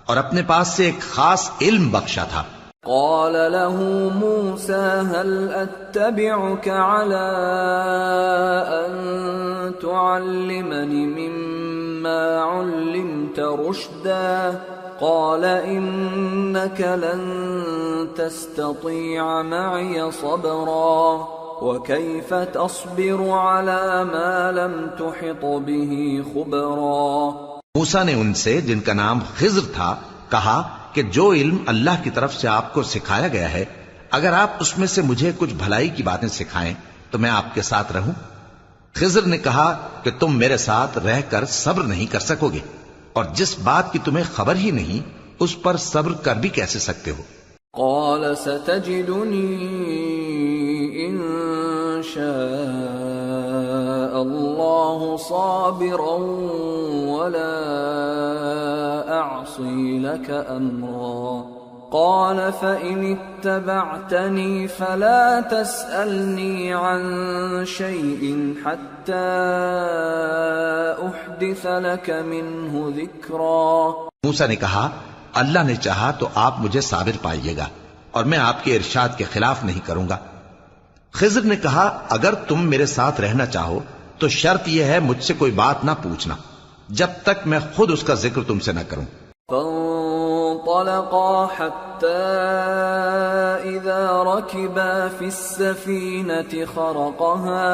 اور اپنے پاس سے ایک خاص علم بخشا تھا. قال له موسى هل أتبعك على أن تعلمني مما علمت رشدا قال إنك لن تستطيع معي صبرا وكيف تصبر على ما لم تحط به خبرا. موسیٰ نے ان سے جن کا نام خضر تھا کہا کہ جو علم اللہ کی طرف سے آپ کو سکھایا گیا ہے اگر آپ اس میں سے مجھے کچھ بھلائی کی باتیں سکھائیں تو میں آپ کے ساتھ رہوں. خضر نے کہا کہ تم میرے ساتھ رہ کر صبر نہیں کر سکو گے، اور جس بات کی تمہیں خبر ہی نہیں اس پر صبر کر بھی کیسے سکتے ہو. قال ستجدني إن شاء الله صابرا ولا أعصي لك أمرا. قال فإن اتبعتني فلا تسألني عن شيء حتى أحدث لك منه ذكرا. موسیٰ نے کہا اللہ نے چاہا تو آپ مجھے صابر پائیے گا اور میں آپ کے ارشاد کے خلاف نہیں کروں گا. خضر نے کہا اگر تم میرے ساتھ رہنا چاہو تو شرط یہ ہے مجھ سے کوئی بات نہ پوچھنا جب تک میں خود اس کا ذکر تم سے نہ کروں. فانطلقا حتى إذا ركبا في السفينة خرقها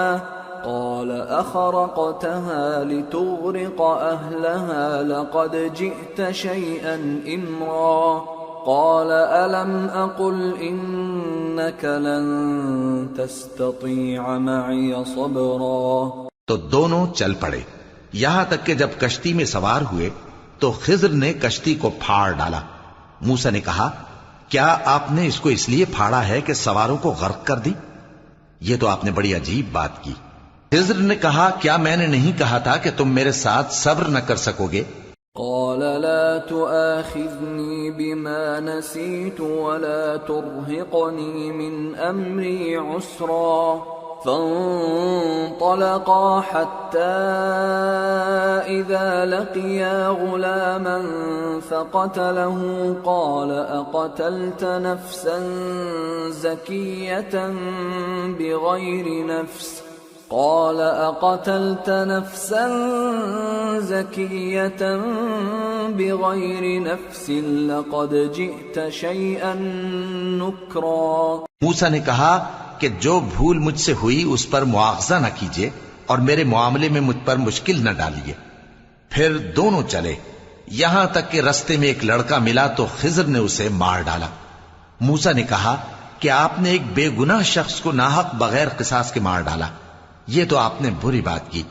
قال أخرقتها لتغرق أهلها لقد جئت شيئا إمرا. قال ألم أقل إنك لن تستطيع معي صبرا. تو دونوں چل پڑے یہاں تک کہ جب کشتی میں سوار ہوئے تو خضر نے کشتی کو پھاڑ ڈالا. موسیٰ نے کہا کیا آپ نے اس کو اس لیے پھاڑا ہے کہ سواروں کو غرق کر دی؟ یہ تو آپ نے بڑی عجیب بات کی. خضر نے کہا کیا میں نے نہیں کہا تھا کہ تم میرے ساتھ صبر نہ کر سکو گے؟ قال لا تؤاخذني بما نسيت ولا ترهقني من أمري عسرا. فانطلقا حتى إذا لقيا غلاما فقتله قال أقتلت نفسا زكية بغير نفس قال أقتلت نفسا زكية بغير نفس لقد جئت شيئا نكرا. موسیٰ نے کہا کہ جو بھول مجھ سے ہوئی اس پر مواخذہ نہ کیجیے اور میرے معاملے میں مجھ پر مشکل نہ ڈالیے. پھر دونوں چلے یہاں تک کہ رستے میں ایک لڑکا ملا تو خضر نے اسے مار ڈالا. موسیٰ نے کہا کہ آپ نے ایک بے گناہ شخص کو ناحق بغیر قصاص کے مار ڈالا، یہ تو آپ نے بری بات کی.